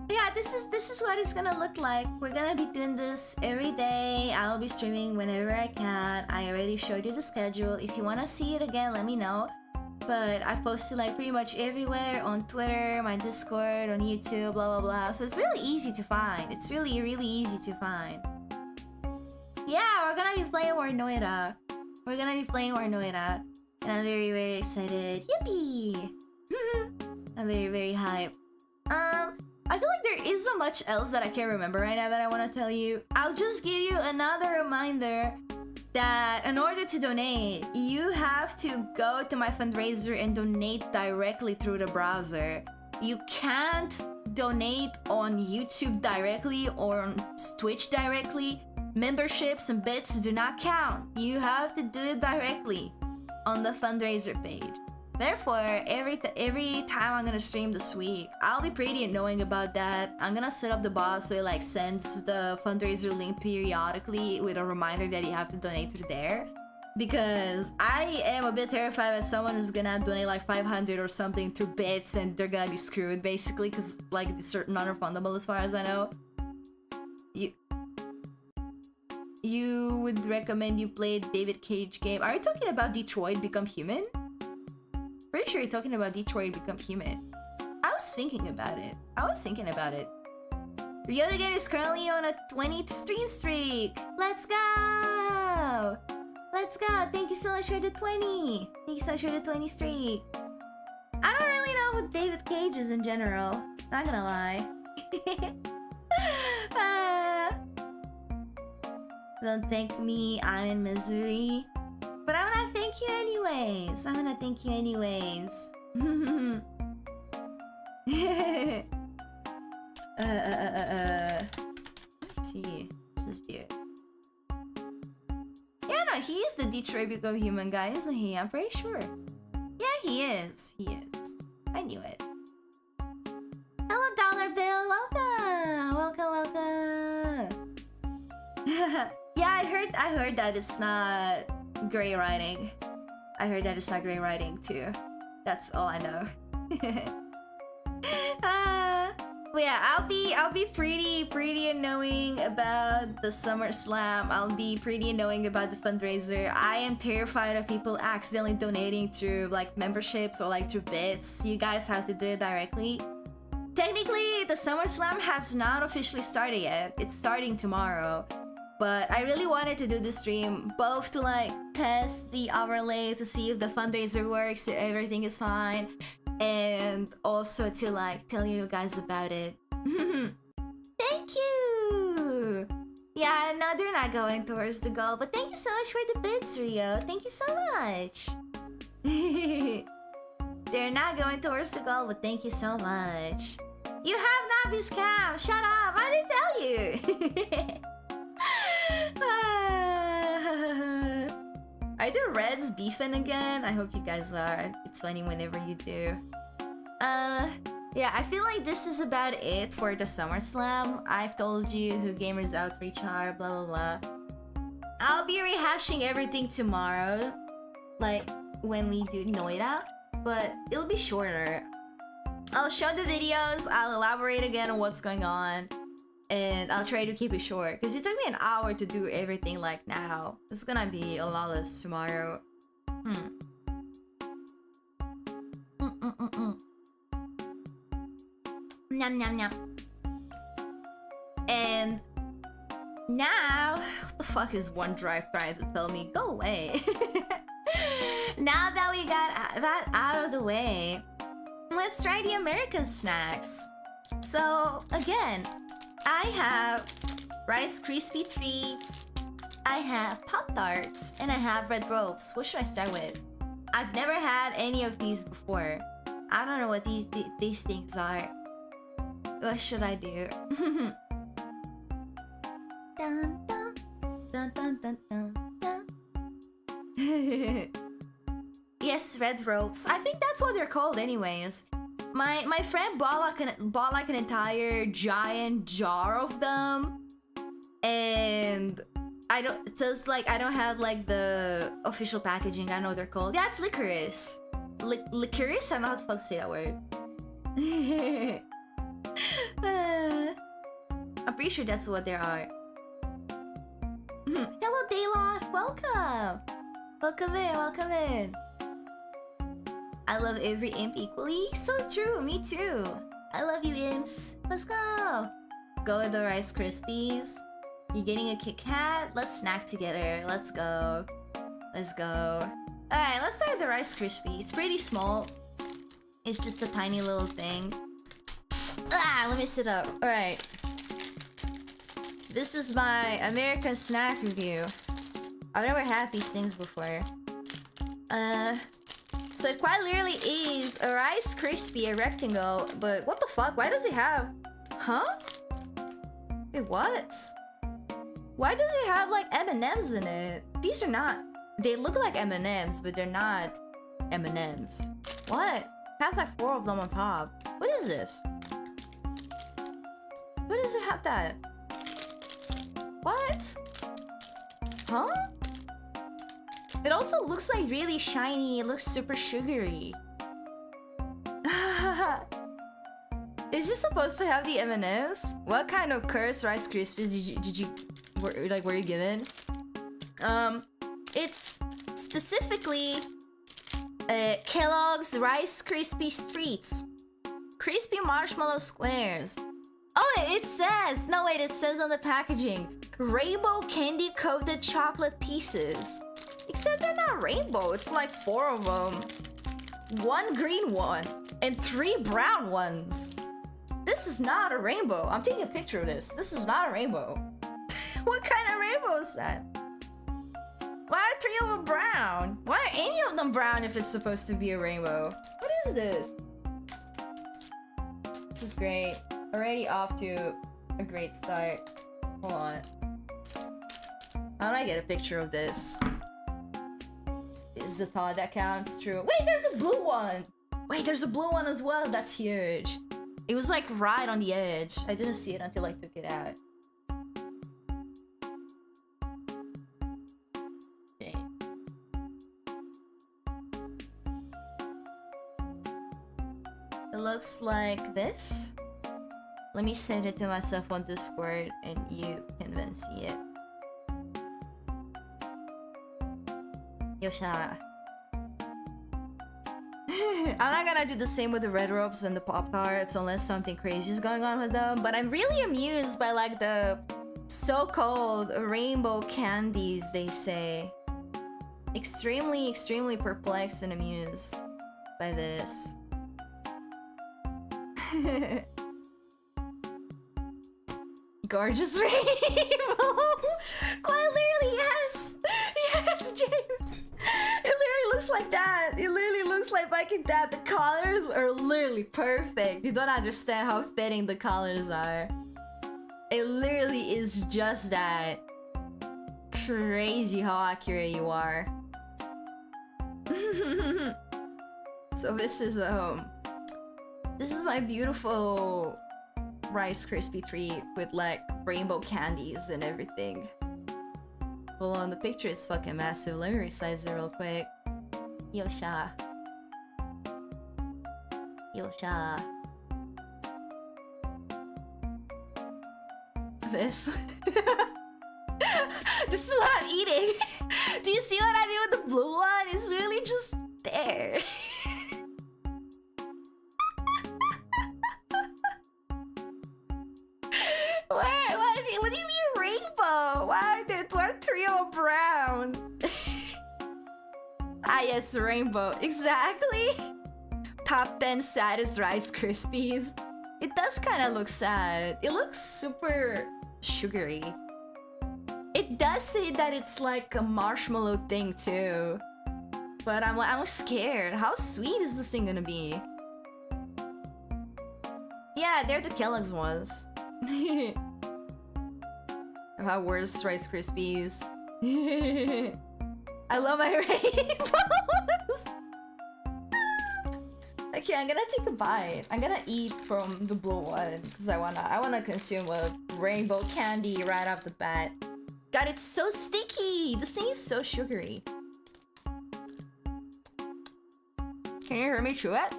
Yeah, this is what it's gonna look like. We're gonna be doing this every day. I'll be streaming whenever I can. I already showed you the schedule. If you wanna see it again, let me know. But I've posted like pretty much everywhere, on Twitter, my Discord, on YouTube, blah blah blah. So it's really easy to find. It's really easy to find. Yeah, we're gonna be playing War Noida. And I'm very excited. Yippee! I'm very hyped. I feel like there isn't much else that I can remember right now that I want to tell you. I'll just give you another reminder that in order to donate, you have to go to my fundraiser and donate directly through the browser. You can't donate on YouTube directly or on Twitch directly. Memberships and bits do not count. You have to do it directly on the fundraiser page. Therefore, every time I'm gonna stream this week, I'll be pretty annoying about that. I'm gonna set up the bot so it like sends the fundraiser link periodically with a reminder that you have to donate through there. Because I am a bit terrified that someone is gonna donate like 500 or something through bits and they're gonna be screwed basically, because like it's non-refundable as far as I know. You would recommend you play David Cage game. Are you talking about Detroit Become Human? Pretty sure you're talking about Detroit Become Human. I was thinking about it. Ryotigan is currently on a 20th stream streak. Let's go! Let's go! Thank you so much for the 20. Thank you so much for the 20 streak. I don't really know what David Cage is in general. Not gonna lie. Don't thank me, I'm in misery. But I wanna thank you anyways. Let's see. Let's just do it. Yeah, no, he is the Detroit Become Human guy, isn't he? I'm pretty sure. Yeah, he is. I knew it. Hello, Dollar Bill. Welcome. Yeah, I heard that it's not gray writing. Too. That's all I know. But yeah, I'll be pretty annoying about the Summer Slam. I'll be pretty annoying about the fundraiser. I am terrified of people accidentally donating through like memberships or like through bits. You guys have to do it directly. Technically, the Summer Slam has not officially started yet. It's starting tomorrow. But I really wanted to do this stream both to like test the overlay to see if the fundraiser works, if everything is fine, and also to like tell you guys about it. Thank you! Yeah, no, they're not going towards the goal, but thank you so much for the bids, Rio. Thank you so much. They're not going towards the goal, but thank you so much. You have Nabi's cam! Shut up! I didn't tell you! Are the Reds beefing again? I hope you guys are. It's funny whenever you do. Yeah, I feel like this is about it for the Summer Slam. I've told you who Gamers Outreach are, blah blah blah. I'll be rehashing everything tomorrow, like when we do Noida, but it'll be shorter. I'll show the videos, I'll elaborate again on what's going on, and I'll try to keep it short, because it took me an hour to do everything like now. It's gonna be a lot less tomorrow. Nyam nyam nyam. And now, what the fuck is OneDrive trying to tell me? Go away. Now that we got that out of the way, let's try the American snacks. So again, I have Rice Krispie treats, I have Pop-Tarts, and I have Red Ropes. What should I start with? I've never had any of these before. I don't know what these things are. What should I do? Dun, dun, dun, dun, dun, dun, dun. Yes, Red Ropes. I think that's what they're called anyways. My friend bought like an entire giant jar of them, and I don't have like the official packaging. I know they're called. Yeah, it's licorice. Licorice? I don't know how the fuck to say that word. I'm pretty sure that's what they are. Hello, Dayloth. Welcome. Welcome in. I love every imp equally. So true, me too. I love you, imps. Let's go. Go with the Rice Krispies. You getting a Kit Kat? Let's snack together. Let's go. Alright, let's start with the Rice Krispie. It's pretty small. It's just a tiny little thing. Let me sit up. Alright. This is my American snack review. I've never had these things before. So it quite literally is a Rice Krispie, a rectangle, but what the fuck? Why does it have... Huh? Wait, what? Why does it have like M&Ms in it? These are not... They look like M&Ms, but they're not M&Ms. What? It has like 4 of them on top. What is this? What does it have that? What? Huh? It also looks like really shiny. It looks super sugary. Is this supposed to have the M&Ms? What kind of cursed Rice Krispies were you given? It's specifically Kellogg's Rice Krispie Treats. Crispy marshmallow squares. Oh, it says, no wait, it says on the packaging, rainbow candy coated chocolate pieces. Except they're not rainbow, it's like 4 of them. 1 green one and 3 brown ones. This is not a rainbow. I'm taking a picture of this. This is not a rainbow. What kind of rainbow is that? Why are 3 of them brown? Why are any of them brown if it's supposed to be a rainbow? What is this? This is great. Already off to a great start. Hold on. How do I get a picture of this? Is the thought that counts true? Wait, there's a blue one! Wait, there's a blue one as well. That's huge. It was like right on the edge. I didn't see it until I took it out. Okay. It looks like this. Let me send it to myself on Discord and you can then see it. Yosha. I'm not gonna do the same with the red ropes and the Pop-Tarts unless something crazy is going on with them, but I'm really amused by like the so-called rainbow candies they say. Extremely perplexed and amused by this. Gorgeous rainbow! Quite literally, yes! Yes, James! It literally looks like that! It literally looks like fucking that. The colors are literally perfect. You don't understand how fitting the colors are. It literally is just that. Crazy how accurate you are. So this is my beautiful Rice Krispie treat with like rainbow candies and everything. Hold on, the picture is fucking massive. Let me resize it real quick. Yosha. Yosha. This. This is what I'm eating. Do you see what I mean with the blue one? It's really just there. What do you mean rainbow? Why are 3 all brown? Ah yes, rainbow. Exactly. Top 10 saddest Rice Krispies. It does kind of look sad. It looks super sugary. It does say that it's like a marshmallow thing too. But I'm scared. How sweet is this thing gonna be? Yeah, they're the Kellogg's ones. How worse Rice Krispies. I love my rainbows. Okay, I'm gonna take a bite. I'm gonna eat from the blue one because I wanna consume a rainbow candy right off the bat. God, it's so sticky. This thing is so sugary. Can you hear me chew it?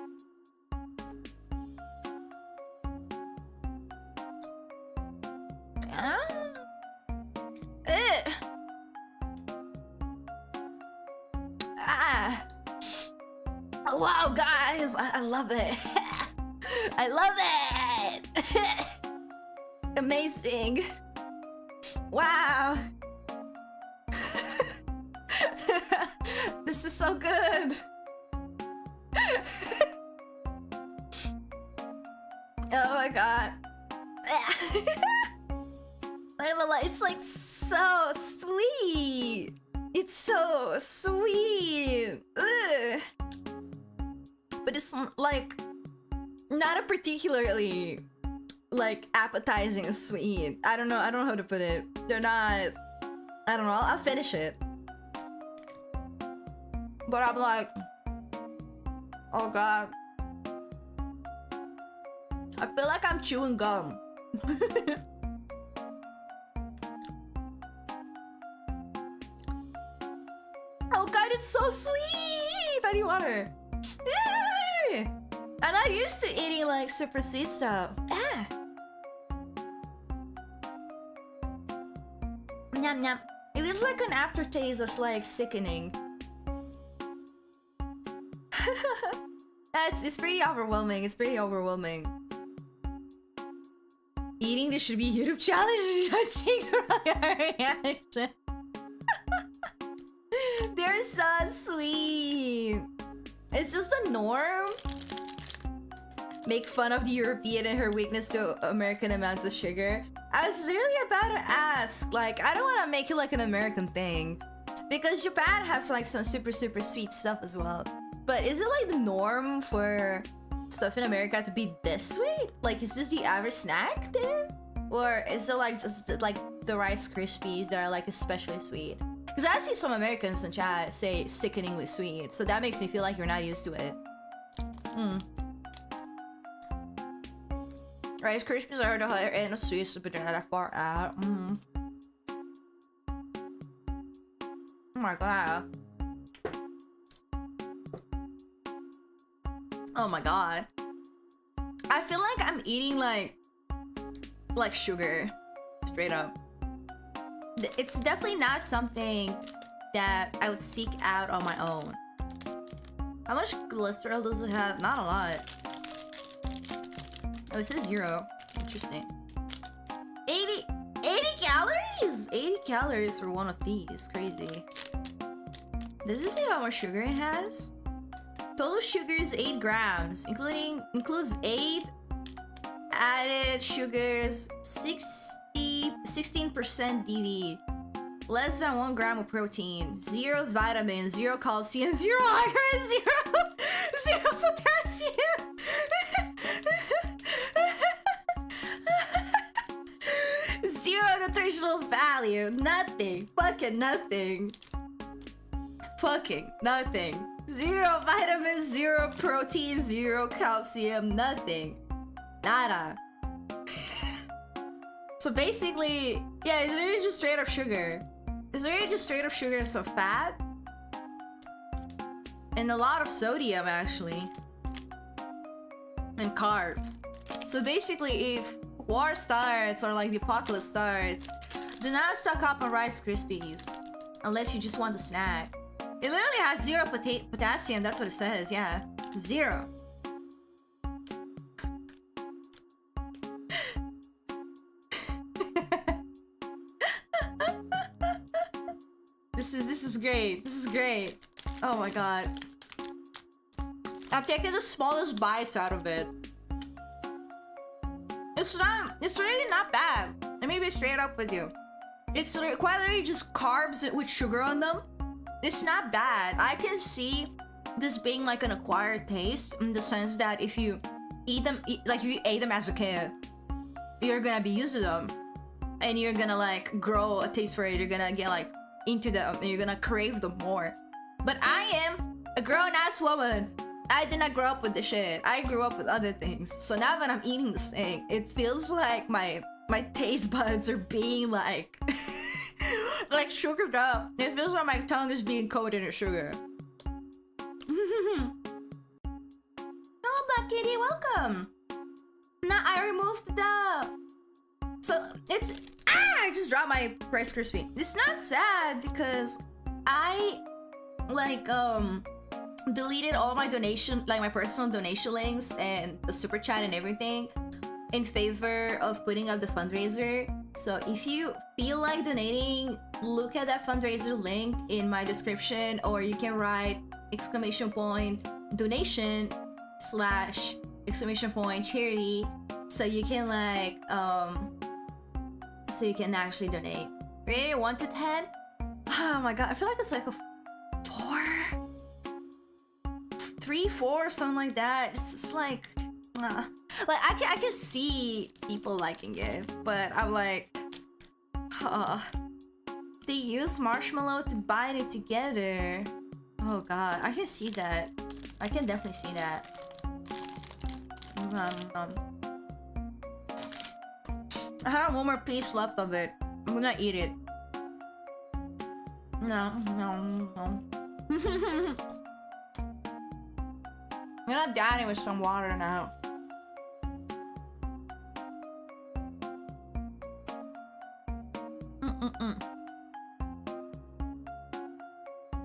Wow, guys, I love it. I love it. Amazing. Wow. This is so good. Oh my god. It's like so sweet. It's so sweet. Ugh. But it's like not a particularly like appetizing sweet. I don't know how to put it. They're not, I don't know, I'll finish it. But I'm like, oh god. I feel like I'm chewing gum. Oh god, it's so sweet! I need water. I'm not used to eating like super sweet stuff. Ah. Nyam nyam. It leaves like an aftertaste that's like sickening. It's pretty overwhelming. It's pretty overwhelming. Eating this should be YouTube challenge. Reaction. They're so sweet. Is this the norm? Make fun of the European and her weakness to American amounts of sugar. I was really about to ask, like, I don't want to make it like an American thing, because Japan has like some super sweet stuff as well. But is it like the norm for stuff in America to be this sweet? Like, is this the average snack there? Or is it like just like the Rice Krispies that are like especially sweet? Because I see some Americans in chat say sickeningly sweet, so that makes me feel like you're not used to it. Rice Krispies are the higher end of sweets, but they're not that far out. Oh my god. Oh my god. I feel like I'm eating like sugar. Straight up. It's definitely not something that I would seek out on my own. How much cholesterol does it have? Not a lot. Oh, it says 0. Interesting. 80 calories? 80 calories for one of these. Crazy. Does it say how much sugar it has? Total sugar is 8 grams, includes 8 added sugars, 16% DD, less than 1 gram of protein, 0 vitamins, 0 calcium, 0 iron, 0 potassium. 0 nutritional value. Nothing. Fucking nothing. Fucking nothing. 0 vitamins, 0 protein, 0 calcium, nothing. Nada. So basically, yeah, it's really just straight up sugar. It's really just straight up sugar and some fat. And a lot of sodium, actually. And carbs. So basically, if war starts or like the apocalypse starts, do not stock up on Rice Krispies. Unless you just want the snack. It literally has 0 potassium, that's what it says, yeah. 0. This is great. This is great. Oh my god. I've taken the smallest bites out of it. It's really not bad. Let me be straight up with you. It's quite literally just carbs with sugar on them. It's not bad. I can see this being like an acquired taste in the sense that if you eat them, like if you ate them as a kid, you're gonna be used to them. And you're gonna like grow a taste for it. You're gonna get like into them and you're gonna crave them more. But I am a grown-ass woman. I did not grow up with the shit. I grew up with other things. So now when I'm eating this thing, it feels like my taste buds are being like like sugared up. It feels like my tongue is being coated in sugar. Hello, Black Kitty, welcome. Now I removed the... So it's... I just dropped my Rice Krispie. It's not sad because I like deleted all my donation, like my personal donation links and the super chat and everything in favor of putting up the fundraiser. So if you feel like donating, look at that fundraiser link in my description, or you can write !donation / charity, so you can like so you can actually donate. Rated 1 to 10? Oh my god, I feel like it's like a 4? 3, 4, something like that. It's just like I can see people liking it, but I'm like, they use marshmallow to bind it together. Oh god, I can see that. I can definitely see that. I have one more piece left of it. I'm gonna eat it. No. I'm gonna down it with some water now.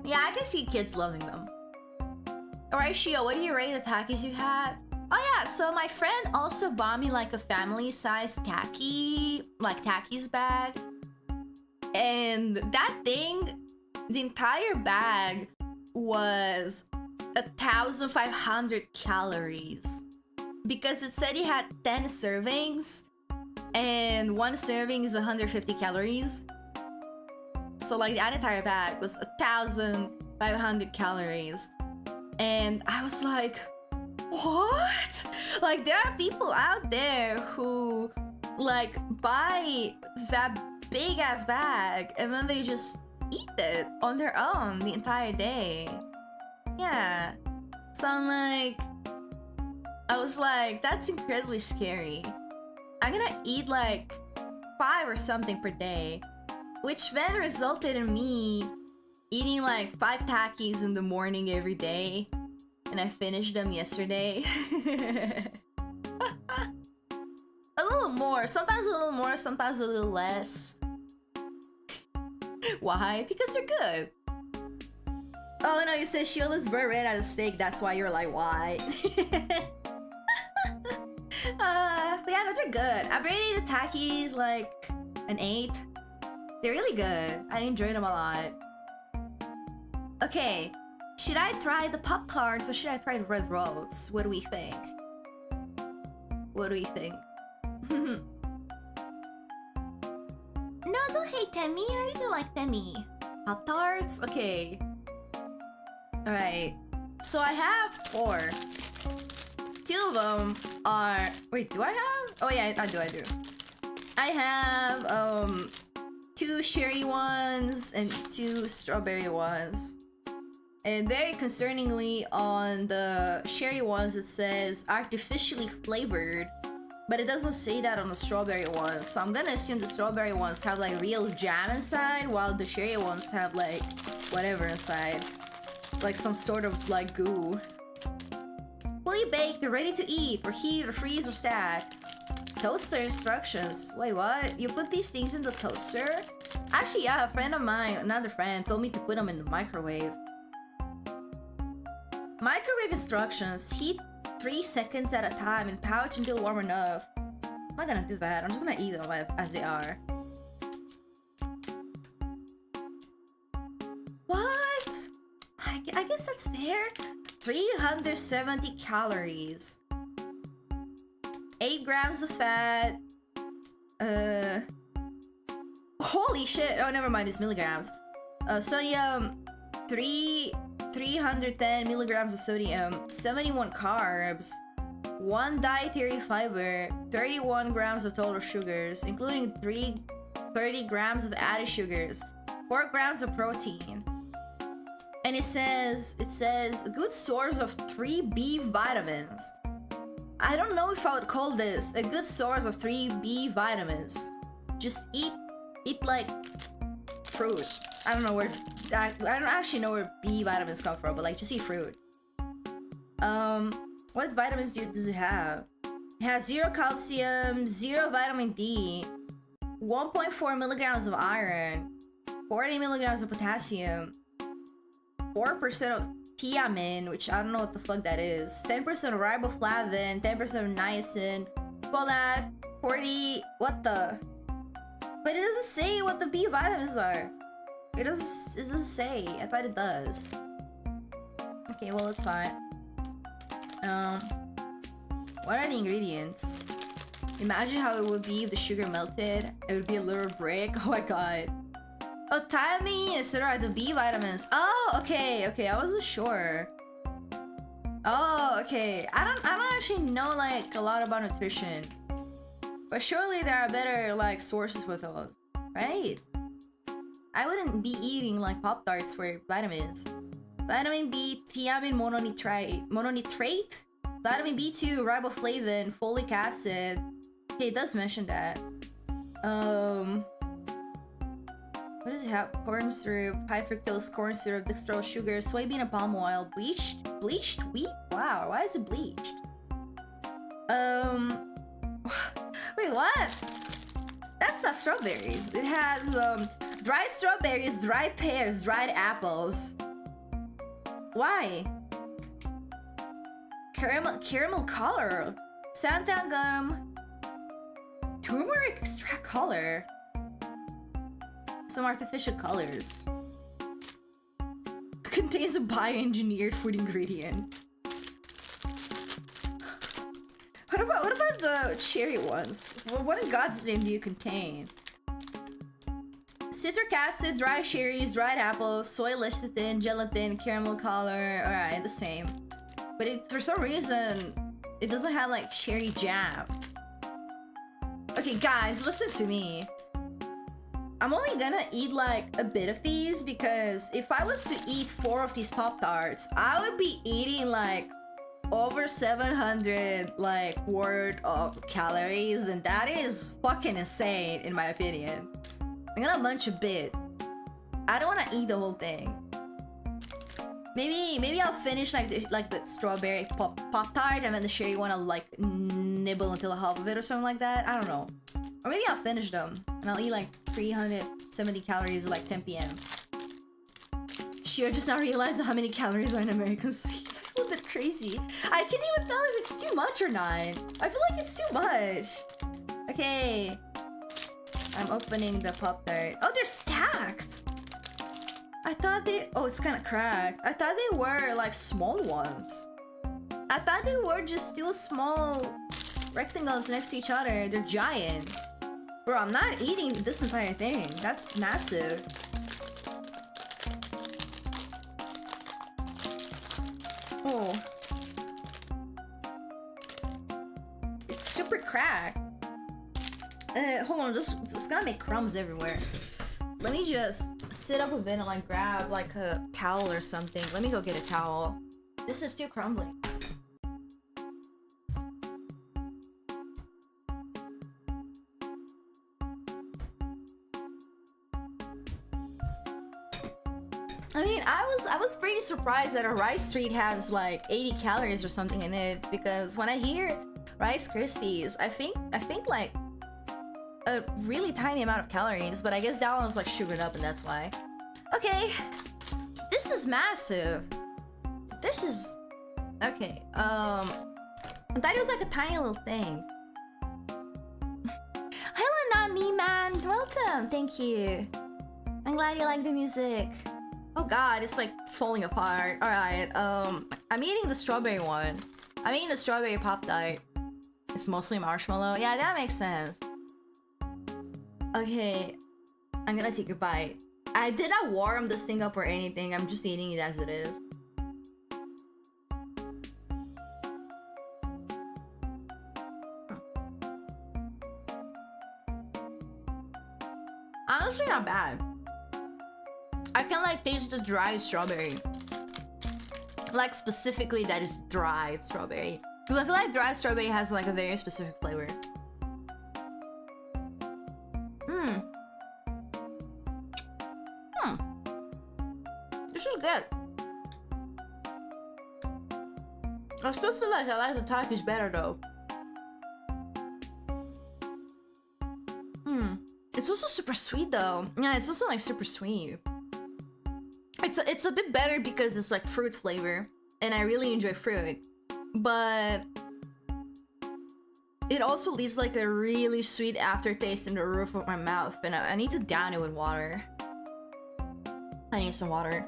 Yeah, I can see kids loving them. Alright, Shio, what do you rate the Takis you had? Oh yeah, so my friend also bought me like a family-sized Takis bag. And that thing, the entire bag was 1,500 calories. Because it said it had 10 servings, and one serving is 150 calories. So like that entire bag was 1,500 calories. And I was like, what? Like there are people out there who like buy that big ass bag and then they just eat it on their own the entire day. Yeah. So I was like, that's incredibly scary. I'm gonna eat like 5 or something per day, which then resulted in me eating like 5 Takis in the morning every day, and I finished them yesterday. A little more, sometimes a little more, sometimes a little less. Why? Because they're good. Oh no, you said Sheila's very red as a steak, that's why you're like, why? But yeah, no, they're good. I rated the Takis like an 8. They're really good. I enjoyed them a lot. Okay, should I try the Pop-Tarts or should I try the Red Rose? What do we think? What do we think? No, don't hate Temmie. I really like Temmie. Pop-Tarts? Okay. Alright. So I have 4. 2 of them are... Wait, do I have? Oh yeah, I do. I have 2 cherry ones and 2 strawberry ones. And very concerningly, on the cherry ones it says artificially flavored, but it doesn't say that on the strawberry ones. So I'm gonna assume the strawberry ones have like real jam inside, while the cherry ones have like whatever inside. Like some sort of like goo. Fully baked, they're ready to eat, or heat, or freeze, or stash. Toaster instructions. Wait, what? You put these things in the toaster? Actually, yeah, a friend of mine, another friend, told me to put them in the microwave. Microwave instructions. Heat 3 seconds at a time and pouch until warm enough. I'm not gonna do that. I'm just gonna eat them as they are. What? I guess that's fair. 370 calories. 8 grams of fat. Holy shit. Oh, never mind. It's milligrams. Sodium. 310 milligrams of sodium. 71 carbs. 1 dietary fiber. 31 grams of total sugars, including 30 grams of added sugars. 4 grams of protein. And it says a good source of 3 B vitamins. I don't know if I would call this a good source of 3 B vitamins. Just eat like fruit. I don't know where I don't actually know where B vitamins come from, but like just eat fruit. What vitamins does it have? It has 0 calcium, 0 vitamin D, 1.4 milligrams of iron, 40 milligrams of potassium, 4% of thiamine, which I don't know what the fuck that is, 10% of riboflavin, 10% of niacin, folate, 40... what the... But it doesn't say what the B vitamins are. It doesn't say. I thought it does. Okay, well, it's fine. What are the ingredients? Imagine how it would be if the sugar melted. It would be a little brick. Oh my god. Oh, thiamine, etc. The B vitamins. Oh, okay, I wasn't sure. Oh, okay. I don't actually know like a lot about nutrition, but surely there are better like sources with those, right? I wouldn't be eating like Pop-Tarts for vitamins. Vitamin B, thiamine mononitrate, vitamin B2, riboflavin, folic acid. Okay, it does mention that. What does it have? Corn syrup, high fructose corn syrup, dextrose sugar, soybean and palm oil, bleached wheat? Wow, why is it bleached? Wait, what? That's not strawberries. It has dried strawberries, dried pears, dried apples. Why? caramel color, santan gum, turmeric extract color, some artificial colors. Contains a bioengineered food ingredient. What about the cherry ones? What in God's name do you contain? Citric acid, dry cherries, dried apples, soy lecithin, gelatin, caramel color. Alright, the same. But for some reason, it doesn't have like cherry jam. Okay, guys, listen to me. I'm only gonna eat like a bit of these because if I was to eat 4 of these Pop-Tarts, I would be eating like over 700 like worth of calories, and that is fucking insane in my opinion. I'm gonna munch a bit. I don't want to eat the whole thing. Maybe I'll finish like the strawberry pop-tart, and then the cherry one I'll like nibble until a half of it or something like that. I don't know. Or maybe I'll finish them and I'll eat like 370 calories at like 10 p.m. Shio just now realized how many calories are in American sweets. I feel a bit crazy. I can't even tell if it's too much or not. I feel like it's too much. Okay. I'm opening the Pop-Tart. Oh, they're stacked! I thought they... Oh, it's kind of cracked. I thought they were like small ones. I thought they were just two small rectangles next to each other. They're giant. Bro, I'm not eating this entire thing. That's massive. Oh. It's super cracked. Hold on, this is gonna make crumbs everywhere. Let me just sit up a bit and like grab like a towel or something. Let me go get a towel. This is too crumbly. I mean, I was pretty surprised that a rice treat has like 80 calories or something in it, because when I hear Rice Krispies, I think like a really tiny amount of calories, but I guess that one was like sugared up and that's why. Okay, this is massive. This is okay. I thought it was like a tiny little thing. Hello, not me, man. Welcome. Thank you. I'm glad you like the music. Oh god, it's like falling apart. Alright, I'm eating the strawberry one. I'm eating the strawberry Pop-Tart. It's mostly marshmallow. Yeah, that makes sense. Okay, I'm gonna take a bite. I did not warm this thing up or anything. I'm just eating it as it is. Honestly, not bad. I can like taste the dry strawberry. Like specifically that is dry strawberry. Because I feel like dry strawberry has like a very specific flavor. This is good. I still feel like I like the Takis better though. It's also super sweet though. Yeah, it's also like super sweet. It's a bit better because it's like fruit flavor, and I really enjoy fruit, but it also leaves like a really sweet aftertaste in the roof of my mouth, and I need to down it with water. I need some water.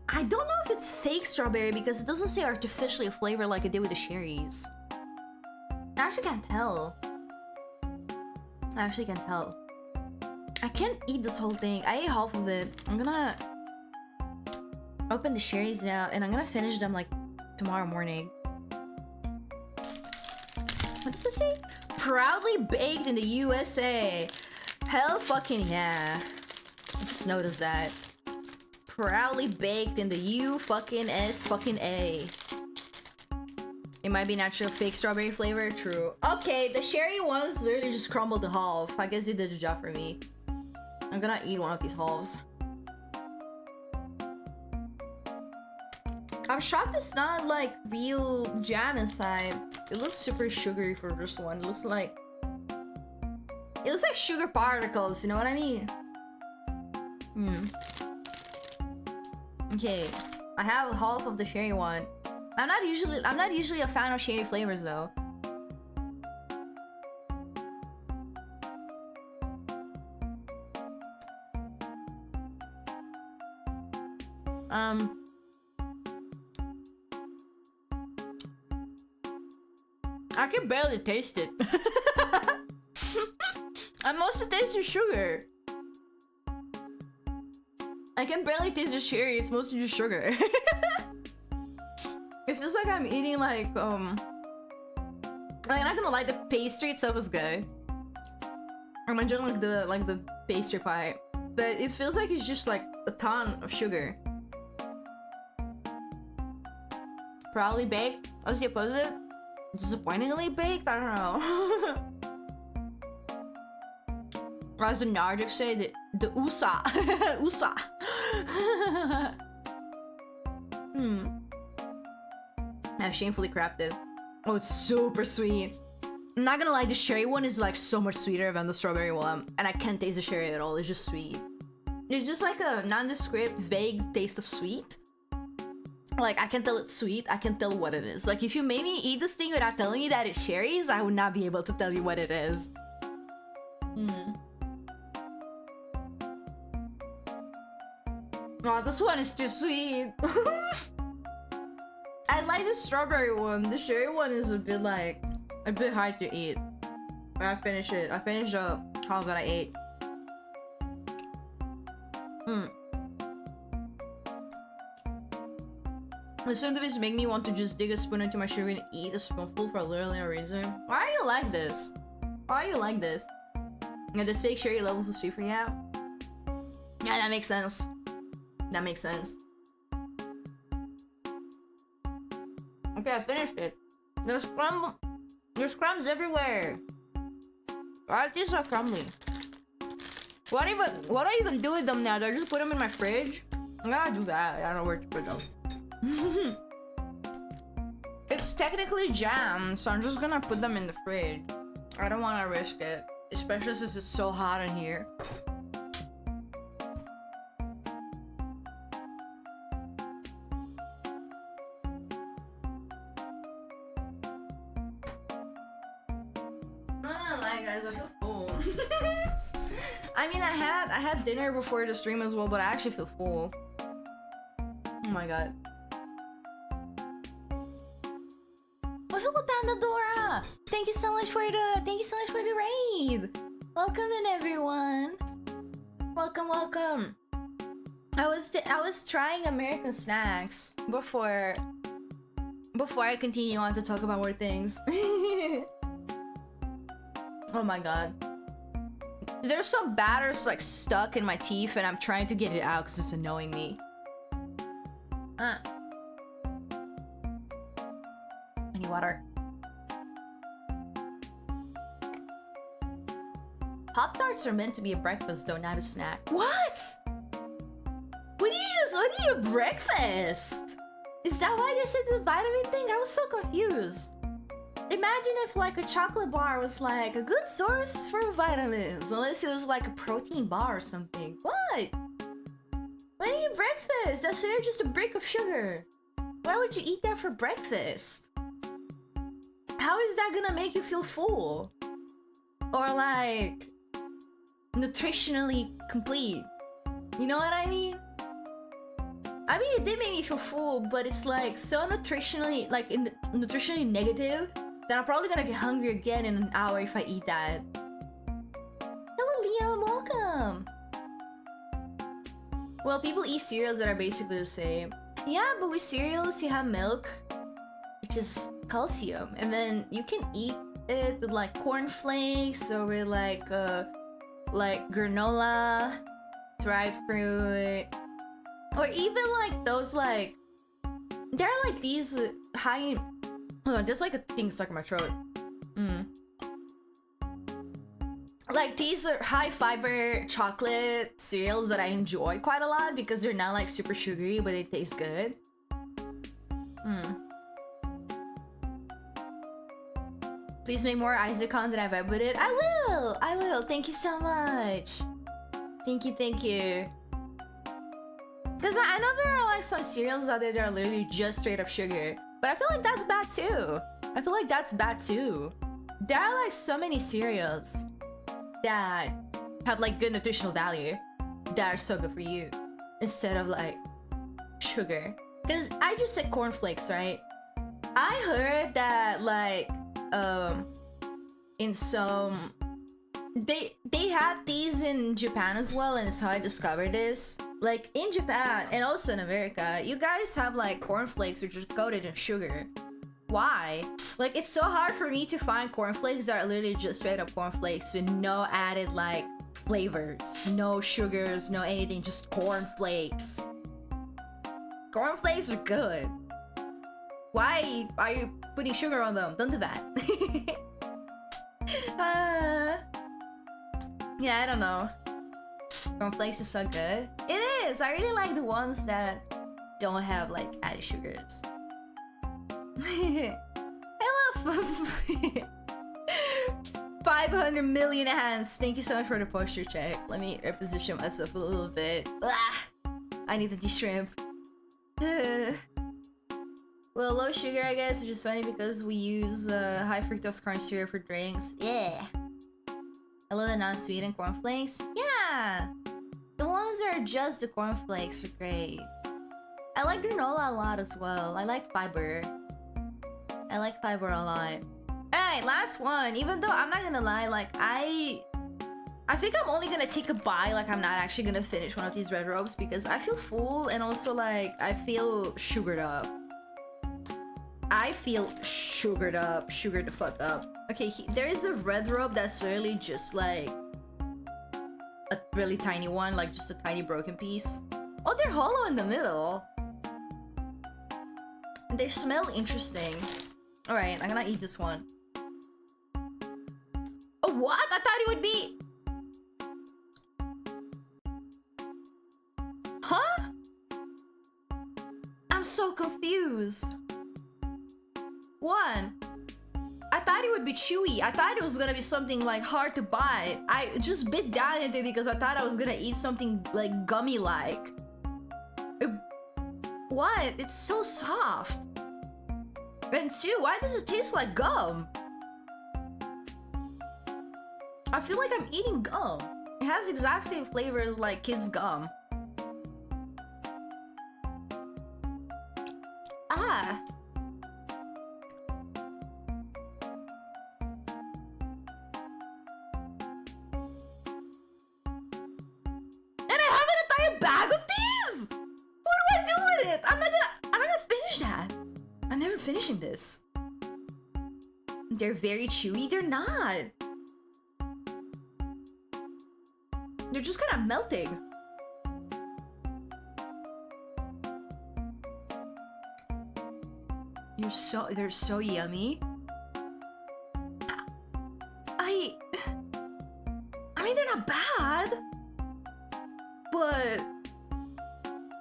I don't know if it's fake strawberry because it doesn't say artificially flavored like it did with the cherries. I actually can't tell. I actually can't tell. I can't eat this whole thing. I ate half of it. I'm gonna open the cherries now, and I'm gonna finish them like tomorrow morning. What does it say? Proudly baked in the USA. Hell fucking yeah. I just noticed that. Proudly baked in the U fucking S fucking A. It might be natural fake strawberry flavor, true. Okay, the cherry ones literally just crumbled to half. I guess they did the job for me. I'm gonna eat one of these halves. I'm shocked it's not like real jam inside. It looks super sugary for this one. It looks like sugar particles, you know what I mean? Okay, I have half of the cherry one. I'm not usually a fan of cherry flavors though. I can barely taste it. I mostly taste the sugar. I can barely taste the cherry, it's mostly just sugar. It feels like I'm eating like I'm not gonna lie, the pastry itself is good. I'm enjoying like the pastry pie. But it feels like it's just like a ton of sugar. Probably baked. What's the opposite? Disappointingly baked? I don't know. Or as the Nordics say, the USA. USA. I've shamefully crafted. Oh, it's super sweet. I'm not gonna lie, the cherry one is like so much sweeter than the strawberry one. And I can't taste the cherry at all, it's just sweet. It's just like a nondescript, vague taste of sweet. Like, I can tell it's sweet, I can tell what it is. Like, if you made me eat this thing without telling me that it's cherries, I would not be able to tell you what it is. Oh, this one is too sweet. I like the strawberry one. The cherry one is a bit hard to eat. But I finished it. I finished the half that I ate. The symptoms make me want to just dig a spoon into my sugar and eat a spoonful for literally no reason. Why are you like this? Why are you like this? Yeah, this fake cherry levels of sweet for you. Yeah, that makes sense. That makes sense. Okay, I finished it. There's crumbs everywhere. Why are these so crumbly? What do I even do with them now? Do I just put them in my fridge? I'm gonna do that. I don't know where to put them. It's technically jam, so I'm just gonna put them in the fridge. I don't want to risk it, especially since it's so hot in here. Guys, I feel full. I mean, I had dinner before the stream as well, but I actually feel full. Oh my god. Oh, hello, Pandadora! Thank you so much for the raid. Welcome in, everyone. Welcome. I was trying American snacks before I continue on to talk about more things. Oh my god. There's some batters like stuck in my teeth and I'm trying to get it out because it's annoying me. I need water. Pop-Tarts are meant to be a breakfast though, not a snack. What? What do you eat breakfast? Is that why they said the vitamin thing? I was so confused. Imagine if like a chocolate bar was like a good source for vitamins, unless it was like a protein bar or something. What? Why do you eat breakfast? That's literally just a brick of sugar. Why would you eat that for breakfast? How is that gonna make you feel full? Or like nutritionally complete? You know what I mean? I mean, it did make me feel full, but it's like so nutritionally, nutritionally negative that I'm probably gonna get hungry again in an hour if I eat that. Hello, Liam, welcome. Well, people eat cereals that are basically the same. Yeah, but with cereals, you have milk, which is calcium, and then you can eat it with like cornflakes or with like granola, dried fruit. Or even like those like, there are like these high, hold on, just like a thing stuck in my throat. Like these are high fiber chocolate cereals that I enjoy quite a lot because they're not like super sugary, but they taste good. Please make more Isaac-con than I've ever did. I will. Thank you so much. Thank you. Because I know there are like some cereals out there that are literally just straight up sugar, but I feel like that's bad too. I feel like that's bad too. There are like so many cereals that have like good nutritional value that are so good for you instead of like sugar. Because I just said cornflakes, right? I heard that like in some they have these in Japan as well, and it's how I discovered this. Like in Japan and also in America, you guys have like cornflakes which are coated in sugar. Why? Like it's so hard for me to find cornflakes that are literally just straight up cornflakes with no added like flavors, no sugars, no anything, just cornflakes. Cornflakes are good. Why are you putting sugar on them? Don't do that. Yeah, I don't know. Cornflakes is so good. It is! I really like the ones that don't have like added sugars. Hello, 500 million hands. Thank you so much for the posture check. Let me reposition myself a little bit. I need to de-shrimp. Well, low sugar, I guess, is just funny because we use high fructose corn syrup for drinks. Yeah. I love the non-sweetened cornflakes. Yeah. The ones that are just the cornflakes are great. I like granola a lot as well. I like fiber. I like fiber a lot. Alright, last one. Even though I'm not gonna lie, like I think I'm only gonna take a bite. Like I'm not actually gonna finish one of these red robes because I feel full and also like I feel sugared up. I feel sugared the fuck up. Okay, there is a red robe that's really just like a really tiny one, like just a tiny broken piece. Oh, they're hollow in the middle. They smell interesting. All right, I'm gonna eat this one. Oh, what? I thought it would be... Huh? I'm so confused. One, I thought it would be chewy. I thought it was gonna be something like hard to bite. I just bit down into it because I thought I was gonna eat something like gummy-like. What? It's so soft. And two, why does it taste like gum? I feel like I'm eating gum. It has the exact same flavor as like kids' gum. Ah. And I have an entire bag of these! What do I do with it? I'm not gonna finish that. I'm never finishing this. They're very chewy. They're not. They're just kind of melting. They're so yummy. I mean, they're not bad, but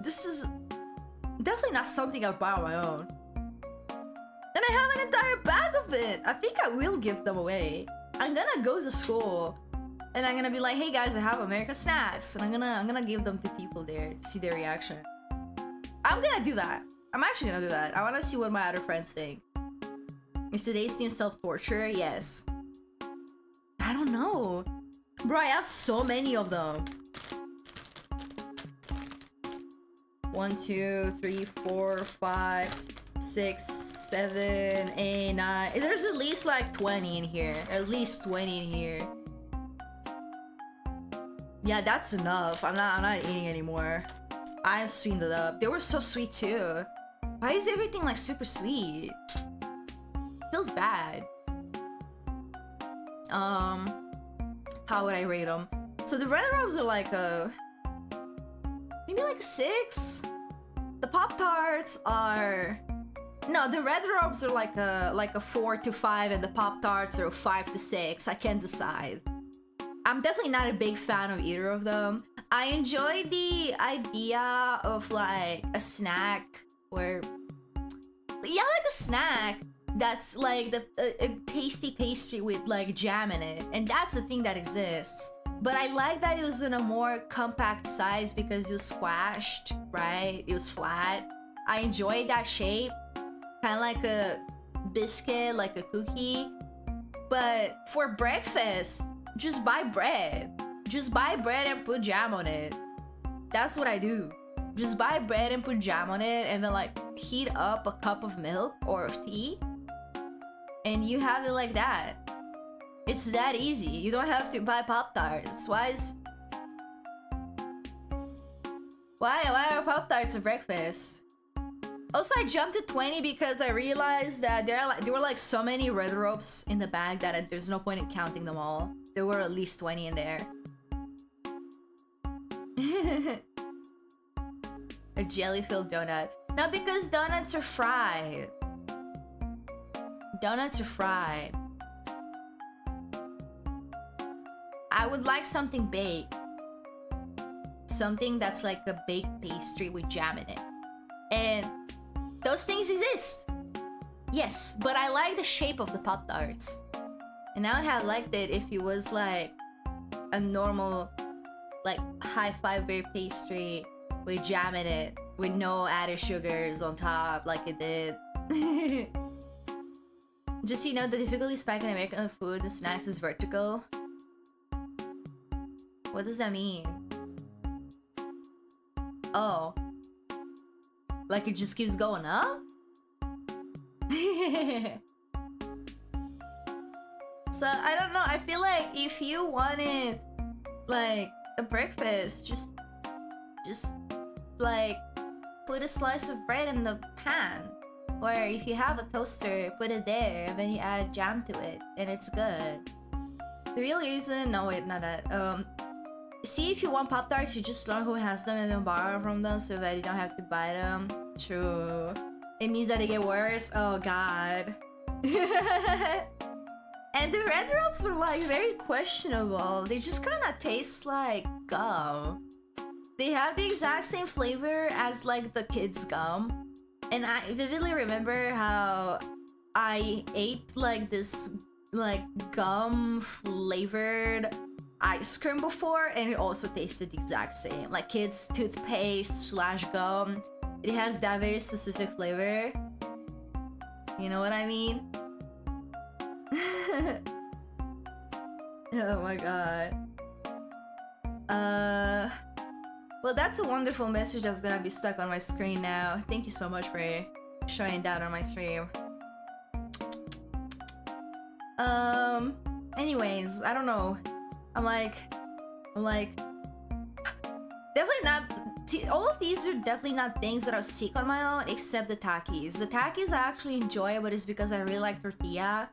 this is definitely not something I'll buy on my own. And I have an entire bag of it. I think I will give them away. I'm gonna go to school and I'm gonna be like, hey guys, I have American snacks, and I'm gonna give them to people there to see their reaction. I'm gonna do that. I'm actually gonna do that. I wanna see what my other friends think. Is today's team self-torture? Yes. I don't know. Bro, I have so many of them. 1, 2, 3, 4, 5, 6, 7, 8, 9. There's at least like 20 in here. At least 20 in here. Yeah, that's enough. I'm not eating anymore. I sweetened it up. They were so sweet too. Why is everything like super sweet? Feels bad. How would I rate them? So the red robes are like a maybe like a 6. The Pop-Tarts are no, the red robes are like a 4 to 5, and the Pop-Tarts are a 5 to 6. I can't decide. I'm definitely not a big fan of either of them. I enjoy the idea of like a snack where, yeah, like a snack that's like a tasty pastry with like jam in it, and that's the thing that exists. But I like that it was in a more compact size because it was squashed, right? It was flat. I enjoyed that shape. Kind of like a biscuit, like a cookie. But for breakfast, just buy bread. Just buy bread and put jam on it. That's what I do. Just buy bread and put jam on it and then like heat up a cup of milk or of tea. And you have it like that. It's that easy. You don't have to buy Pop-Tarts. Why are Pop-Tarts a breakfast? Also, I jumped to 20 because I realized that there were like so many red ropes in the bag that there's no point in counting them all. There were at least 20 in there. A jelly-filled donut. Not because donuts are fried. Donuts are fried. I would like something baked. Something that's like a baked pastry with jam in it. And those things exist. Yes, but I like the shape of the Pop-Tarts. And I would have liked it if it was like a normal, like high fiber pastry with jam in it, with no added sugars on top like it did. Just so you know, the difficulty spike in American food and snacks is vertical. What does that mean? Oh. Like it just keeps going up? So, I don't know. I feel like if you wanted, like, a breakfast, just like, put a slice of bread in the pan. Or if you have a toaster, put it there, and then you add jam to it, and it's good. The real reason... No, wait, not that. See, if you want Pop-Tarts, you just learn who has them and then borrow from them so that you don't have to buy them. True. It means that they get worse. Oh, God. And the red ropes are, like, very questionable. They just kind of taste like gum. They have the exact same flavor as, like, the kids' gum. And I vividly remember how I ate, like, this, like, gum-flavored ice cream before, and it also tasted the exact same. Like, kids' toothpaste / gum. It has that very specific flavor. You know what I mean? Oh my god. Well, that's a wonderful message that's gonna be stuck on my screen now. Thank you so much for showing that on my stream. Anyways, I don't know. I'm like, definitely not. All of these are definitely not things that I'll seek on my own, except the Takis. The Takis I actually enjoy, but it's because I really like tortilla.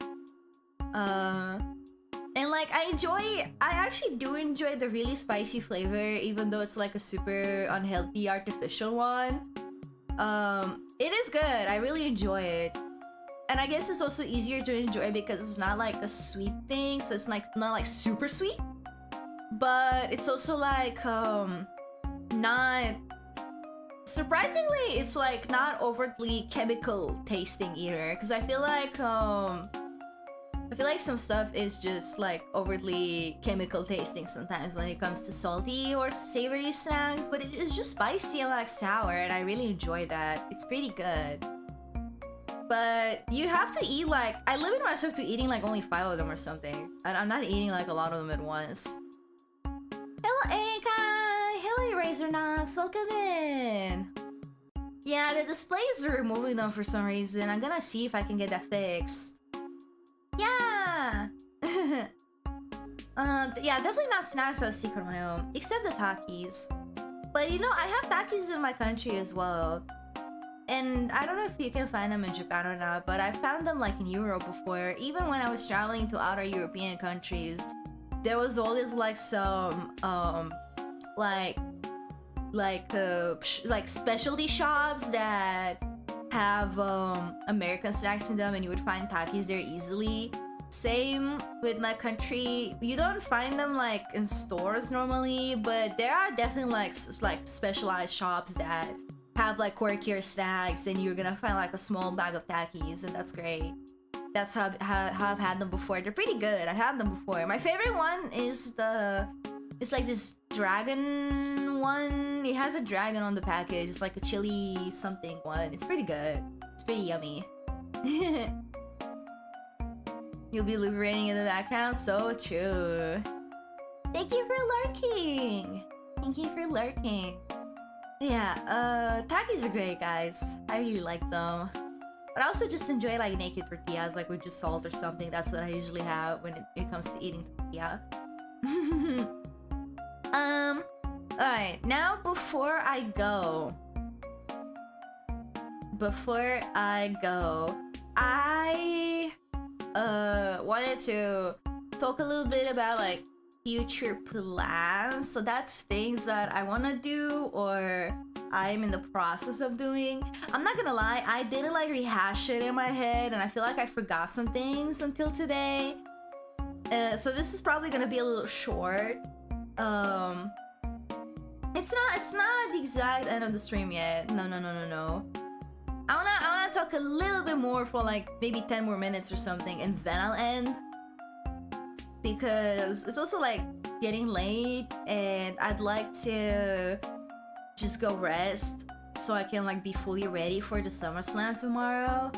And like I actually do enjoy the really spicy flavor, even though it's like a super unhealthy artificial one. It is good. I really enjoy it. And I guess it's also easier to enjoy because it's not like a sweet thing, so it's like not like super sweet. But it's also like not surprisingly, it's like not overtly chemical tasting either, because I feel like some stuff is just like overtly chemical tasting sometimes when it comes to salty or savory snacks, but it is just spicy and like sour, and I really enjoy that. It's pretty good. But you have to eat like, I limit myself to eating like only 5 of them or something. And I'm not eating like a lot of them at once. Hello Erika! Hello Eraser Nox, welcome in! Yeah, the display is removing them for some reason. I'm gonna see if I can get that fixed. Yeah! Yeah, definitely not snacks I'll seek on my own, except the Takis. But you know, I have Takis in my country as well. And I don't know if you can find them in Japan or not, but I found them like in Europe before. Even when I was traveling to other European countries, there was always like some like specialty shops that have American snacks in them, and you would find Takis there easily. Same with my country. You don't find them like in stores normally, but there are definitely like specialized shops that have like quirkier snacks, and you're gonna find like a small bag of Takis, and that's great. That's how I've had them before. They're pretty good. I had them before. My favorite one is the It's like this dragon one. It has a dragon on the package. It's like a chili something one. It's pretty good. It's pretty yummy. You'll be liberating in the background. So true. Thank you for lurking. Thank you for lurking. Yeah, Takis are great, guys. I really like them. But I also just enjoy like naked tortillas, like with just salt or something. That's what I usually have when it comes to eating tortilla. Alright, now before I go, I wanted to talk a little bit about like future plans. So that's things that I want to do or I'm in the process of doing. I'm not gonna lie, I didn't like rehash it in my head and I feel like I forgot some things until today. So this is probably gonna be a little short. It's not the exact end of the stream yet. No. I wanna talk a little bit more for like maybe 10 more minutes or something and then I'll end. Because it's also like getting late and I'd like to just go rest so I can like be fully ready for the Summer Slam tomorrow.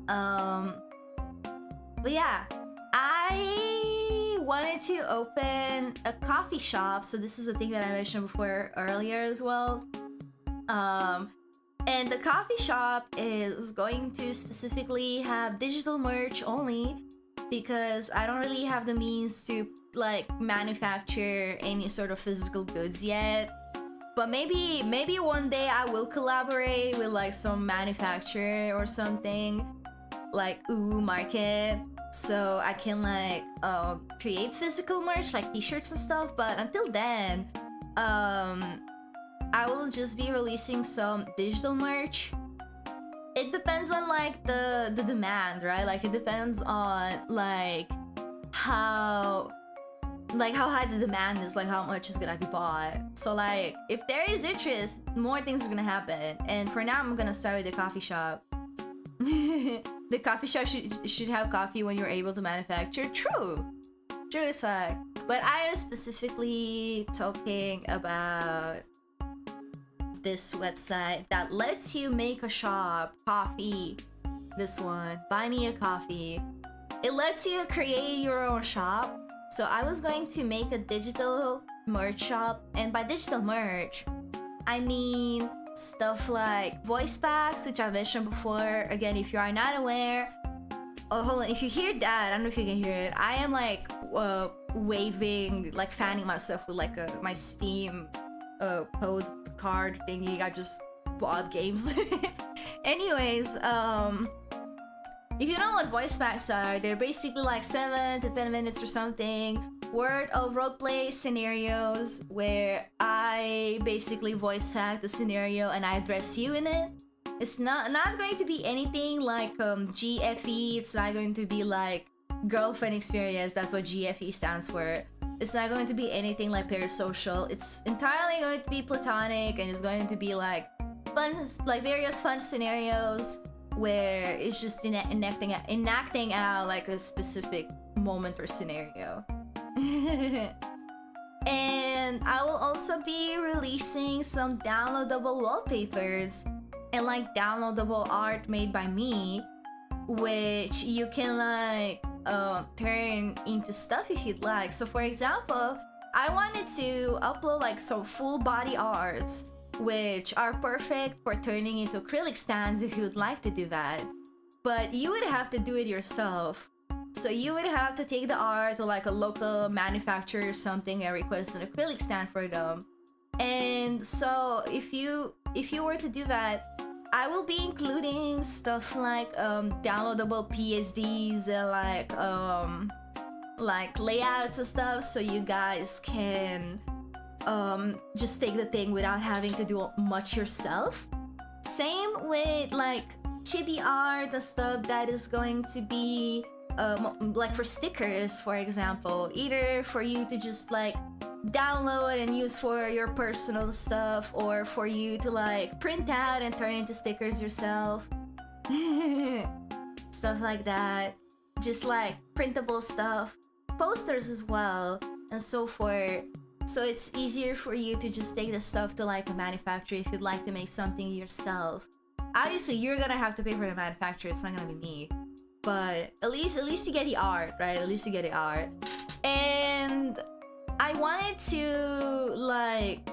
But yeah, I wanted to open a coffee shop. So this is a thing that I mentioned before earlier as well. And the coffee shop is going to specifically have digital merch only because I don't really have the means to like manufacture any sort of physical goods yet. But maybe one day I will collaborate with like some manufacturer or something like market, so I can like create physical merch like t-shirts and stuff. But until then, I will just be releasing some digital merch. It depends on like the demand, right? Like it depends on like how high the demand is, like how much is gonna be bought. So like if there is interest, more things are gonna happen. And for now I'm gonna start with the coffee shop. The coffee shop should have coffee when you're able to manufacture. True as fuck. But I am specifically talking about this website that lets you make a shop. Coffee. This one. Buy me a coffee. It lets you create your own shop. So I was going to make a digital merch shop. And by digital merch, I mean stuff like voice packs, which I mentioned before. Again, if you are not aware, oh hold on, if you hear that, I don't know if you can hear it. I am like waving, like fanning myself with like my Steam code card thingy. I just bought games. Anyways, if you know what voice packs are, they're basically like 7 to 10 minutes or something worth of roleplay scenarios where I basically voice act the scenario and I address you in it. It's not going to be anything like GFE. It's not going to be like girlfriend experience. That's what GFE stands for. It's not going to be anything like parasocial. It's entirely going to be platonic and it's going to be like fun, like various fun scenarios where it's just enacting out like a specific moment or scenario. And I will also be releasing some downloadable wallpapers and like downloadable art made by me, which you can like turn into stuff if you'd like. So for example, I wanted to upload like some full body arts which are perfect for turning into acrylic stands if you would like to do that. But you would have to do it yourself. So you would have to take the art to like a local manufacturer or something and request an acrylic stand for them. And so if you were to do that, I will be including stuff like downloadable PSDs and like layouts and stuff, so you guys can just take the thing without having to do much yourself. Same with like chibi art and stuff that is going to be like for stickers, for example, either for you to just like download and use for your personal stuff, or for you to like print out and turn into stickers yourself. Stuff like that. Just like printable stuff, posters as well, and so forth. So it's easier for you to just take the stuff to like a manufacturer if you'd like to make something yourself. Obviously, you're gonna have to pay for the manufacturer. It's not gonna be me, but at least you get the art, right? At least you get the art. And I wanted to like,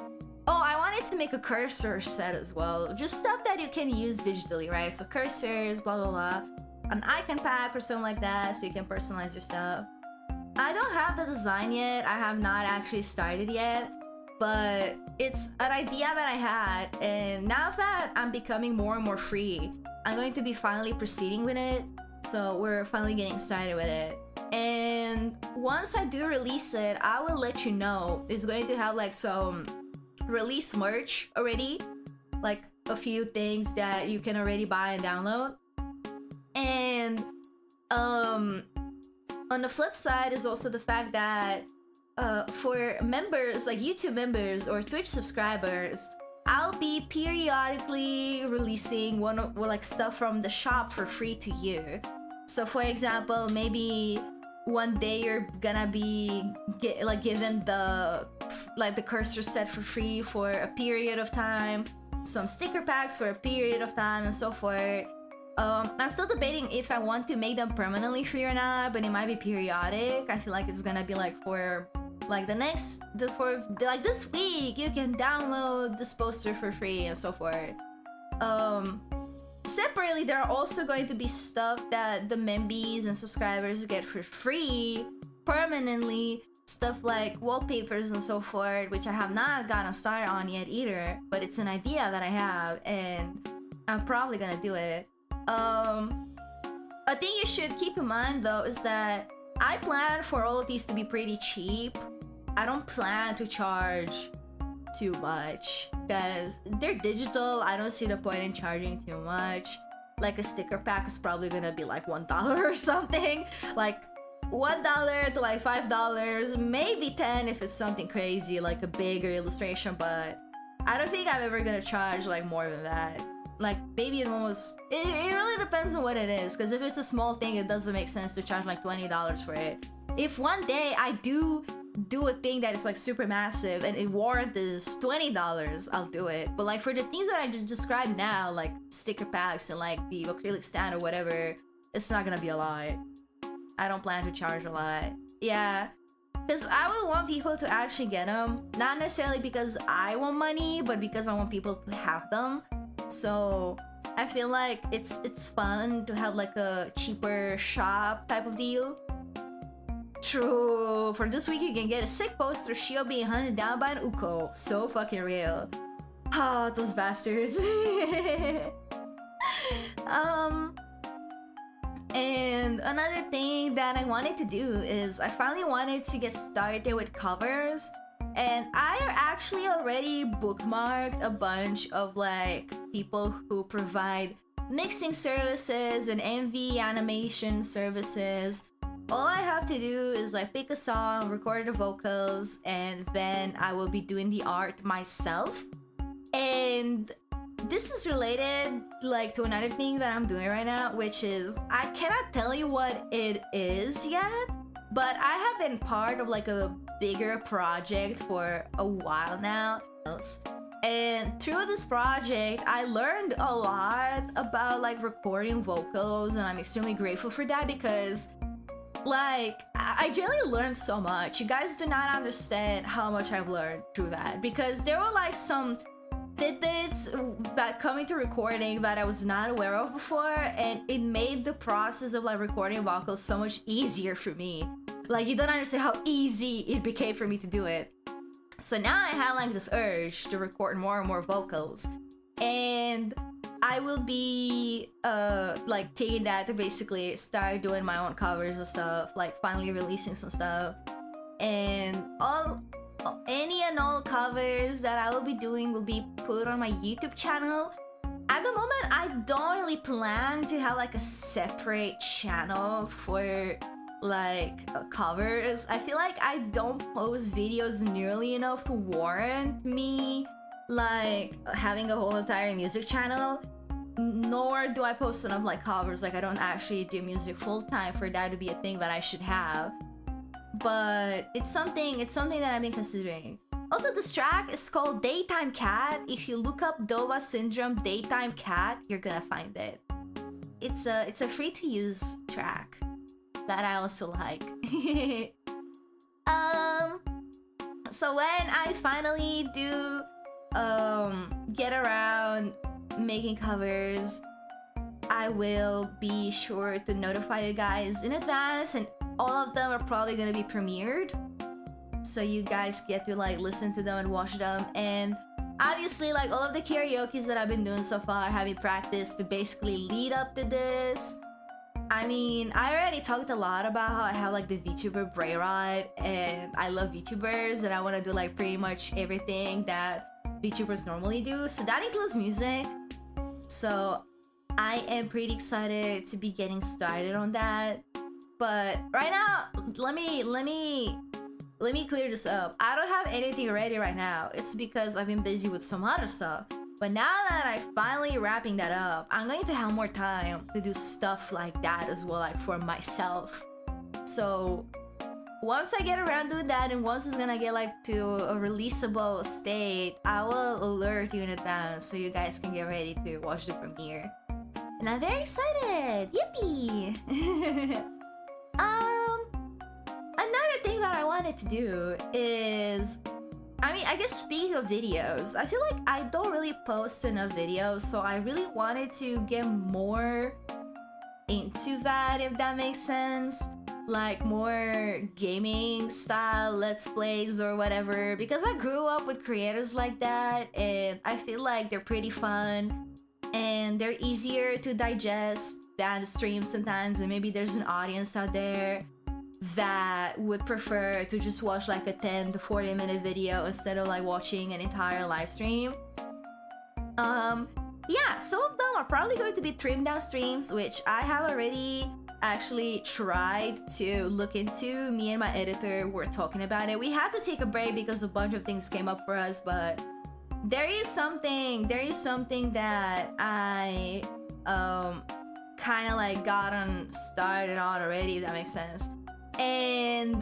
oh, I wanted to make a cursor set as well. Just stuff that you can use digitally, right? So cursors, blah blah blah, an icon pack or something like that, so you can personalize your stuff. I don't have the design yet. I have not actually started yet. But it's an idea that I had, and now that I'm becoming more and more free, I'm going to be finally proceeding with it. So we're finally getting started with it. And once I do release it, I will let you know. It's going to have like some release merch already, like a few things that you can already buy and download. And on the flip side is also the fact that for members, like YouTube members or Twitch subscribers, I'll be periodically releasing like stuff from the shop for free to you. So for example, maybe one day you're gonna be given the cursor set for free for a period of time, some sticker packs for a period of time, and so forth. I'm still debating if I want to make them permanently free or not, but it might be periodic. I feel like it's gonna be like for like this week you can download this poster for free and so forth. Separately, there are also going to be stuff that the membies and subscribers get for free permanently, stuff like wallpapers and so forth, which I have not gotten started on yet either, but it's an idea that I have and I'm probably gonna do it. A thing you should keep in mind though is that I plan for all of these to be pretty cheap. I don't plan to charge too much because they're digital. I don't see the point in charging too much. Like a sticker pack is probably gonna be like $1 or something. Like $1 to like $5, maybe 10 if it's something crazy like a bigger illustration, but I don't think I'm ever gonna charge like more than that. Like maybe almost, it really depends on what it is, because if it's a small thing it doesn't make sense to charge like $20 for it. If one day I do a thing that is like super massive and it warrants $20, I'll do it. But like for the things that I just described now, like sticker packs and like the acrylic stand or whatever, it's not gonna be a lot. I don't plan to charge a lot. Yeah, because I would want people to actually get them, not necessarily because I want money, but because I want people to have them. So I feel like it's fun to have like a cheaper shop type of deal. True. For this week you can get a sick poster, shio being hunted down by an uko. So fucking real. Ah, those bastards. And another thing that I wanted to do is I finally wanted to get started with covers. And I actually already bookmarked a bunch of like people who provide mixing services and MV animation services. All I have to do is like pick a song, record the vocals, and then I will be doing the art myself. And this is related like to another thing that I'm doing right now, which is I cannot tell you what it is yet, but I have been part of like a bigger project for a while now. And through this project, I learned a lot about like recording vocals, and I'm extremely grateful for that because like I generally learned so much. You guys do not understand how much I've learned through that, because there were like some tidbits that coming to recording that I was not aware of before, and it made the process of like recording vocals so much easier for me. Like you don't understand how easy it became for me to do it. So now I have like this urge to record more and more vocals, and I will be like taking that to basically start doing my own covers of stuff, like finally releasing some stuff. And any and all covers that I will be doing will be put on my YouTube channel. At the moment, I don't really plan to have like a separate channel for like covers. I feel like I don't post videos nearly enough to warrant me like having a whole entire music channel, nor do I post enough like covers. Like I don't actually do music full time for that to be a thing that I should have. but it's something that I've been considering. Also, this track is called Daytime Cat. If you look up Dowa Syndrome Daytime Cat, you're gonna find it. It's a free to use track that I also like. So when I finally do get around making covers, I will be sure to notify you guys in advance, and all of them are probably gonna be premiered, so you guys get to like listen to them and watch them. And obviously, like, all of the karaoke's that I've been doing so far, having practiced to basically lead up to this. I mean, I already talked a lot about how I have like the VTuber brain rot, and I love VTubers, and I want to do like pretty much everything that VTubers normally do, so that includes music. So I am pretty excited to be getting started on that. But right now, let me clear this up. I don't have anything ready right now. It's because I've been busy with some other stuff. But now that I'm finally wrapping that up, I'm going to have more time to do stuff like that as well, like for myself. So once I get around doing that, and once it's gonna get like to a releasable state, I will alert you in advance so you guys can get ready to watch the premiere. And I'm very excited! Yippee! Another thing that I wanted to do is, I guess speaking of videos, I feel like I don't really post enough videos, so I really wanted to get more into that, if that makes sense. Like more gaming style let's plays or whatever, because I grew up with creators like that, and I feel like they're pretty fun and they're easier to digest than the streams sometimes. And maybe there's an audience out there that would prefer to just watch like a 10 to 40 minute video instead of like watching an entire live stream. Yeah, some of them are probably going to be trimmed down streams, which I have already actually tried to look into. Me and my editor were talking about it. We had to take a break because a bunch of things came up for us, but there is something that I kind of like gotten started on already, if that makes sense. And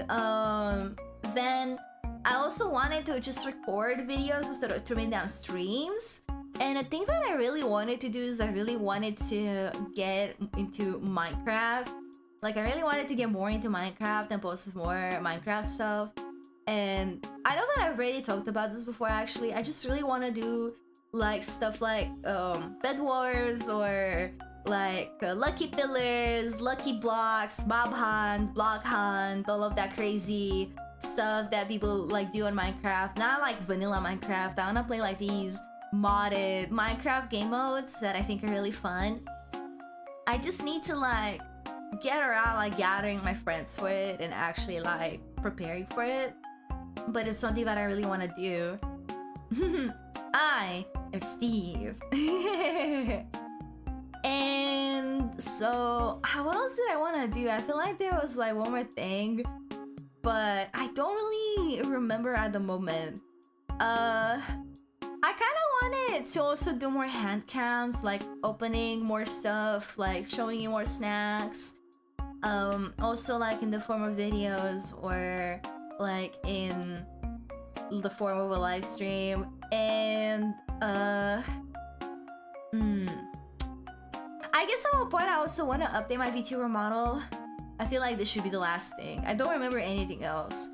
then I also wanted to just record videos instead of trimming down streams. And the thing that I really wanted to do is I really wanted to get into Minecraft. Like, I really wanted to get more into Minecraft and post more Minecraft stuff. And I know that I've already talked about this before, actually. I just really want to do like stuff like Bed Wars, or like Lucky Pillars, Lucky Blocks, Mob Hunt, Block Hunt, all of that crazy stuff that people like do on Minecraft. Not like vanilla Minecraft. I want to play like these modded Minecraft game modes that I think are really fun. I just need to like get around like gathering my friends for it and actually like preparing for it. But it's something that I really want to do. I am Steve. And so what else did I want to do? I feel like there was like one more thing, but I don't really remember at the moment. I kind of wanted to also do more hand cams, like opening more stuff, like showing you more snacks. Also like in the form of videos, or like in the form of a live stream. And I guess at one point I also want to update my VTuber model. I feel like this should be the last thing. I don't remember anything else.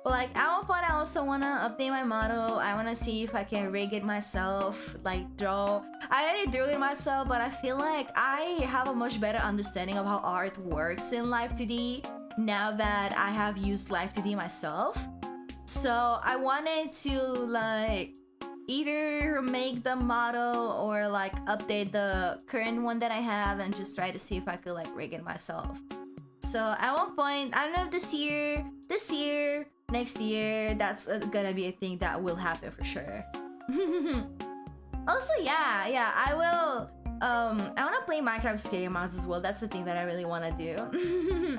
But like at one point I also want to update my model. I want to see if I can rig it myself, like draw. I already drew it myself, but I feel like I have a much better understanding of how art works in Live 2D now that I have used Live 2D myself. So I wanted to like either make the model or like update the current one that I have and just try to see if I could like rig it myself. So at one point, I don't know if this year, next year, that's gonna be a thing that will happen for sure. Also, yeah, I will. I want to play Minecraft scale mods as well. That's the thing that I really want to do.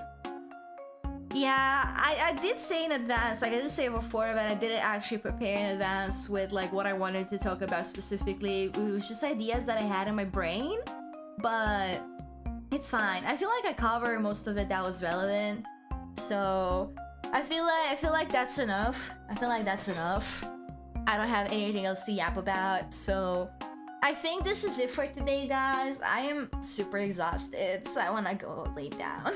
Yeah, I did say in advance, like I did say before, but I didn't actually prepare in advance with like what I wanted to talk about specifically. It was just ideas that I had in my brain, but it's fine. I feel like I covered most of it that was relevant. So I feel like that's enough. I feel like that's enough. I don't have anything else to yap about, so I think this is it for today, guys. I am super exhausted, so I wanna go lay down.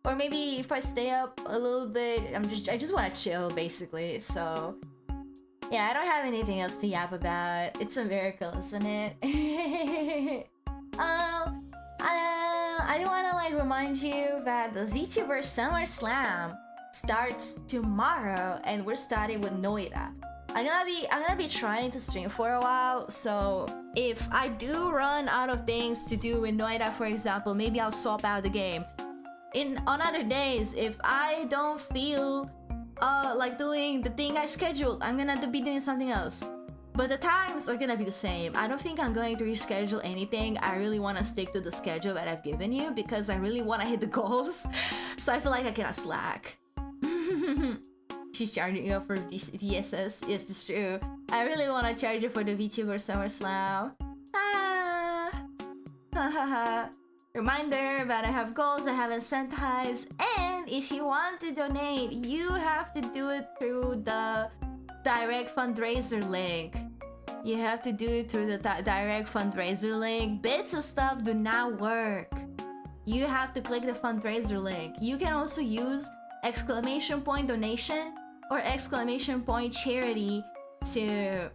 Or maybe if I stay up a little bit, I just wanna chill, basically. So yeah, I don't have anything else to yap about. It's a miracle, isn't it? I wanna like remind you that the VTuber Summer Slam starts tomorrow, and we're starting with Noida. I'm gonna be trying to stream for a while, so if I do run out of things to do in Noida, for example, maybe I'll swap out the game. On other days, if I don't feel like doing the thing I scheduled, I'm gonna be doing something else. But the times are gonna be the same. I don't think I'm going to reschedule anything. I really want to stick to the schedule that I've given you because I really want to hit the goals. So I feel like I cannot slack. She's charging up for VSS. Yes, that's true. I really want to charge it for the VTuber Summer Slam. Reminder that I have goals, I have incentives, and if you want to donate, you have to do it through the direct fundraiser link. You have to do it through the direct fundraiser link. Bits of stuff do not work. You have to click the fundraiser link. You can also use !donation or !charity to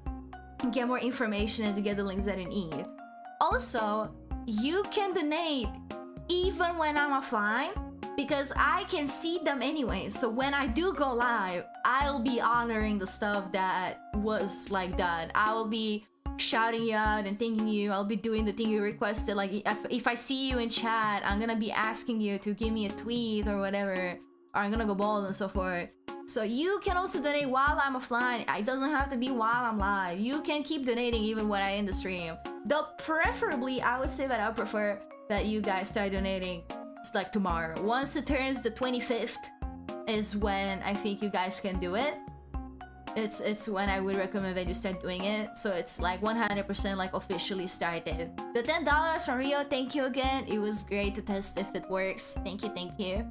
get more information and to get the links that you need. Also, you can donate even when I'm offline because I can see them anyway. So when I do go live, I'll be honoring the stuff that was like done. I will be shouting you out and thanking you. I'll be doing the thing you requested. Like if I see you in chat, I'm gonna be asking you to give me a tweet or whatever, or I'm gonna go bald and so forth. So you can also donate while I'm offline. It doesn't have to be while I'm live. You can keep donating even when I end the stream. Though preferably, I would say that I would prefer that you guys start donating like tomorrow. Once it turns the 25th is when I think you guys can do it. It's when I would recommend that you start doing it. So it's like 100% like officially started. The $10 from Rio, thank you again. It was great to test if it works. Thank you, thank you.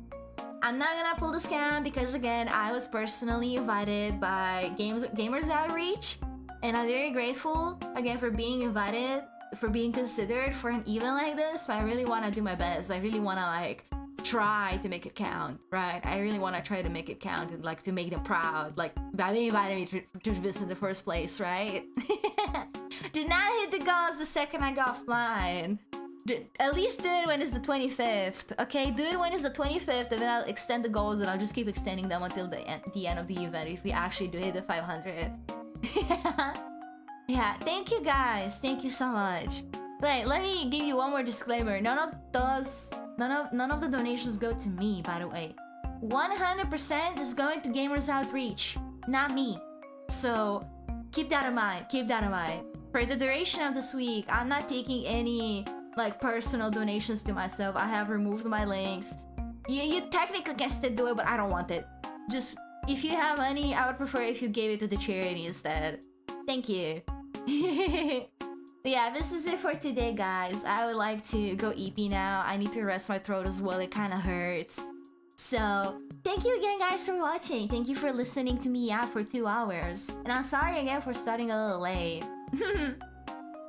I'm not gonna pull the scam because again, I was personally invited by Gamers Outreach, and I'm very grateful again for being invited, for being considered for an event like this. So I really want to do my best. I really want to like try to make it count, right? I really want to try to make it count and like to make them proud, like by being invited me to this in the first place, right? Did not hit the goals the second I got offline. At least do it when it's the 25th, okay? Do it when it's the 25th, and then I'll extend the goals, and I'll just keep extending them until the end of the event if we actually do hit the 500. Yeah, thank you guys. Thank you so much. Wait, let me give you one more disclaimer. None of the donations go to me, by the way. 100% is going to Gamers Outreach, not me. So keep that in mind. Keep that in mind. For the duration of this week, I'm not taking any like personal donations to myself. I have removed my links. You technically can still do it, but I don't want it. Just if you have money, I would prefer if you gave it to the charity instead. Thank you. But yeah, this is it for today, guys. I would like to go eat now. I need to rest my throat as well. It kind of hurts. So thank you again, guys, for watching. Thank you for listening to me out for 2 hours. And I'm sorry again for starting a little late.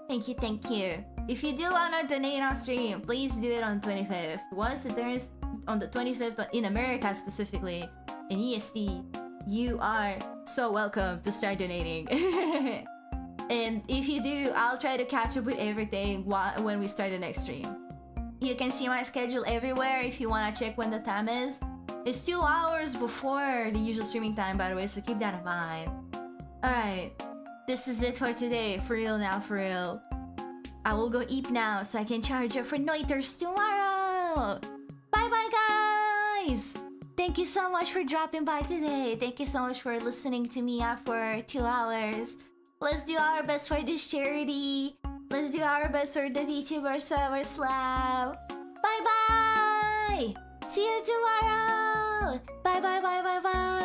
Thank you, thank you. If you do want to donate on stream, please do it on 25th. Once it turns on the 25th in America specifically, in EST, you are so welcome to start donating. And if you do, I'll try to catch up with everything when we start the next stream. You can see my schedule everywhere if you want to check when the time is. It's 2 hours before the usual streaming time, by the way, so keep that in mind. Alright, this is it for today. For real now, for real. I will go eat now so I can charge up for Noiters tomorrow. Bye bye, guys. Thank you so much for dropping by today. Thank you so much for listening to me for 2 hours. Let's do our best for this charity. Let's do our best for the VTuber Summer Slam. Bye bye. See you tomorrow. Bye bye bye bye bye.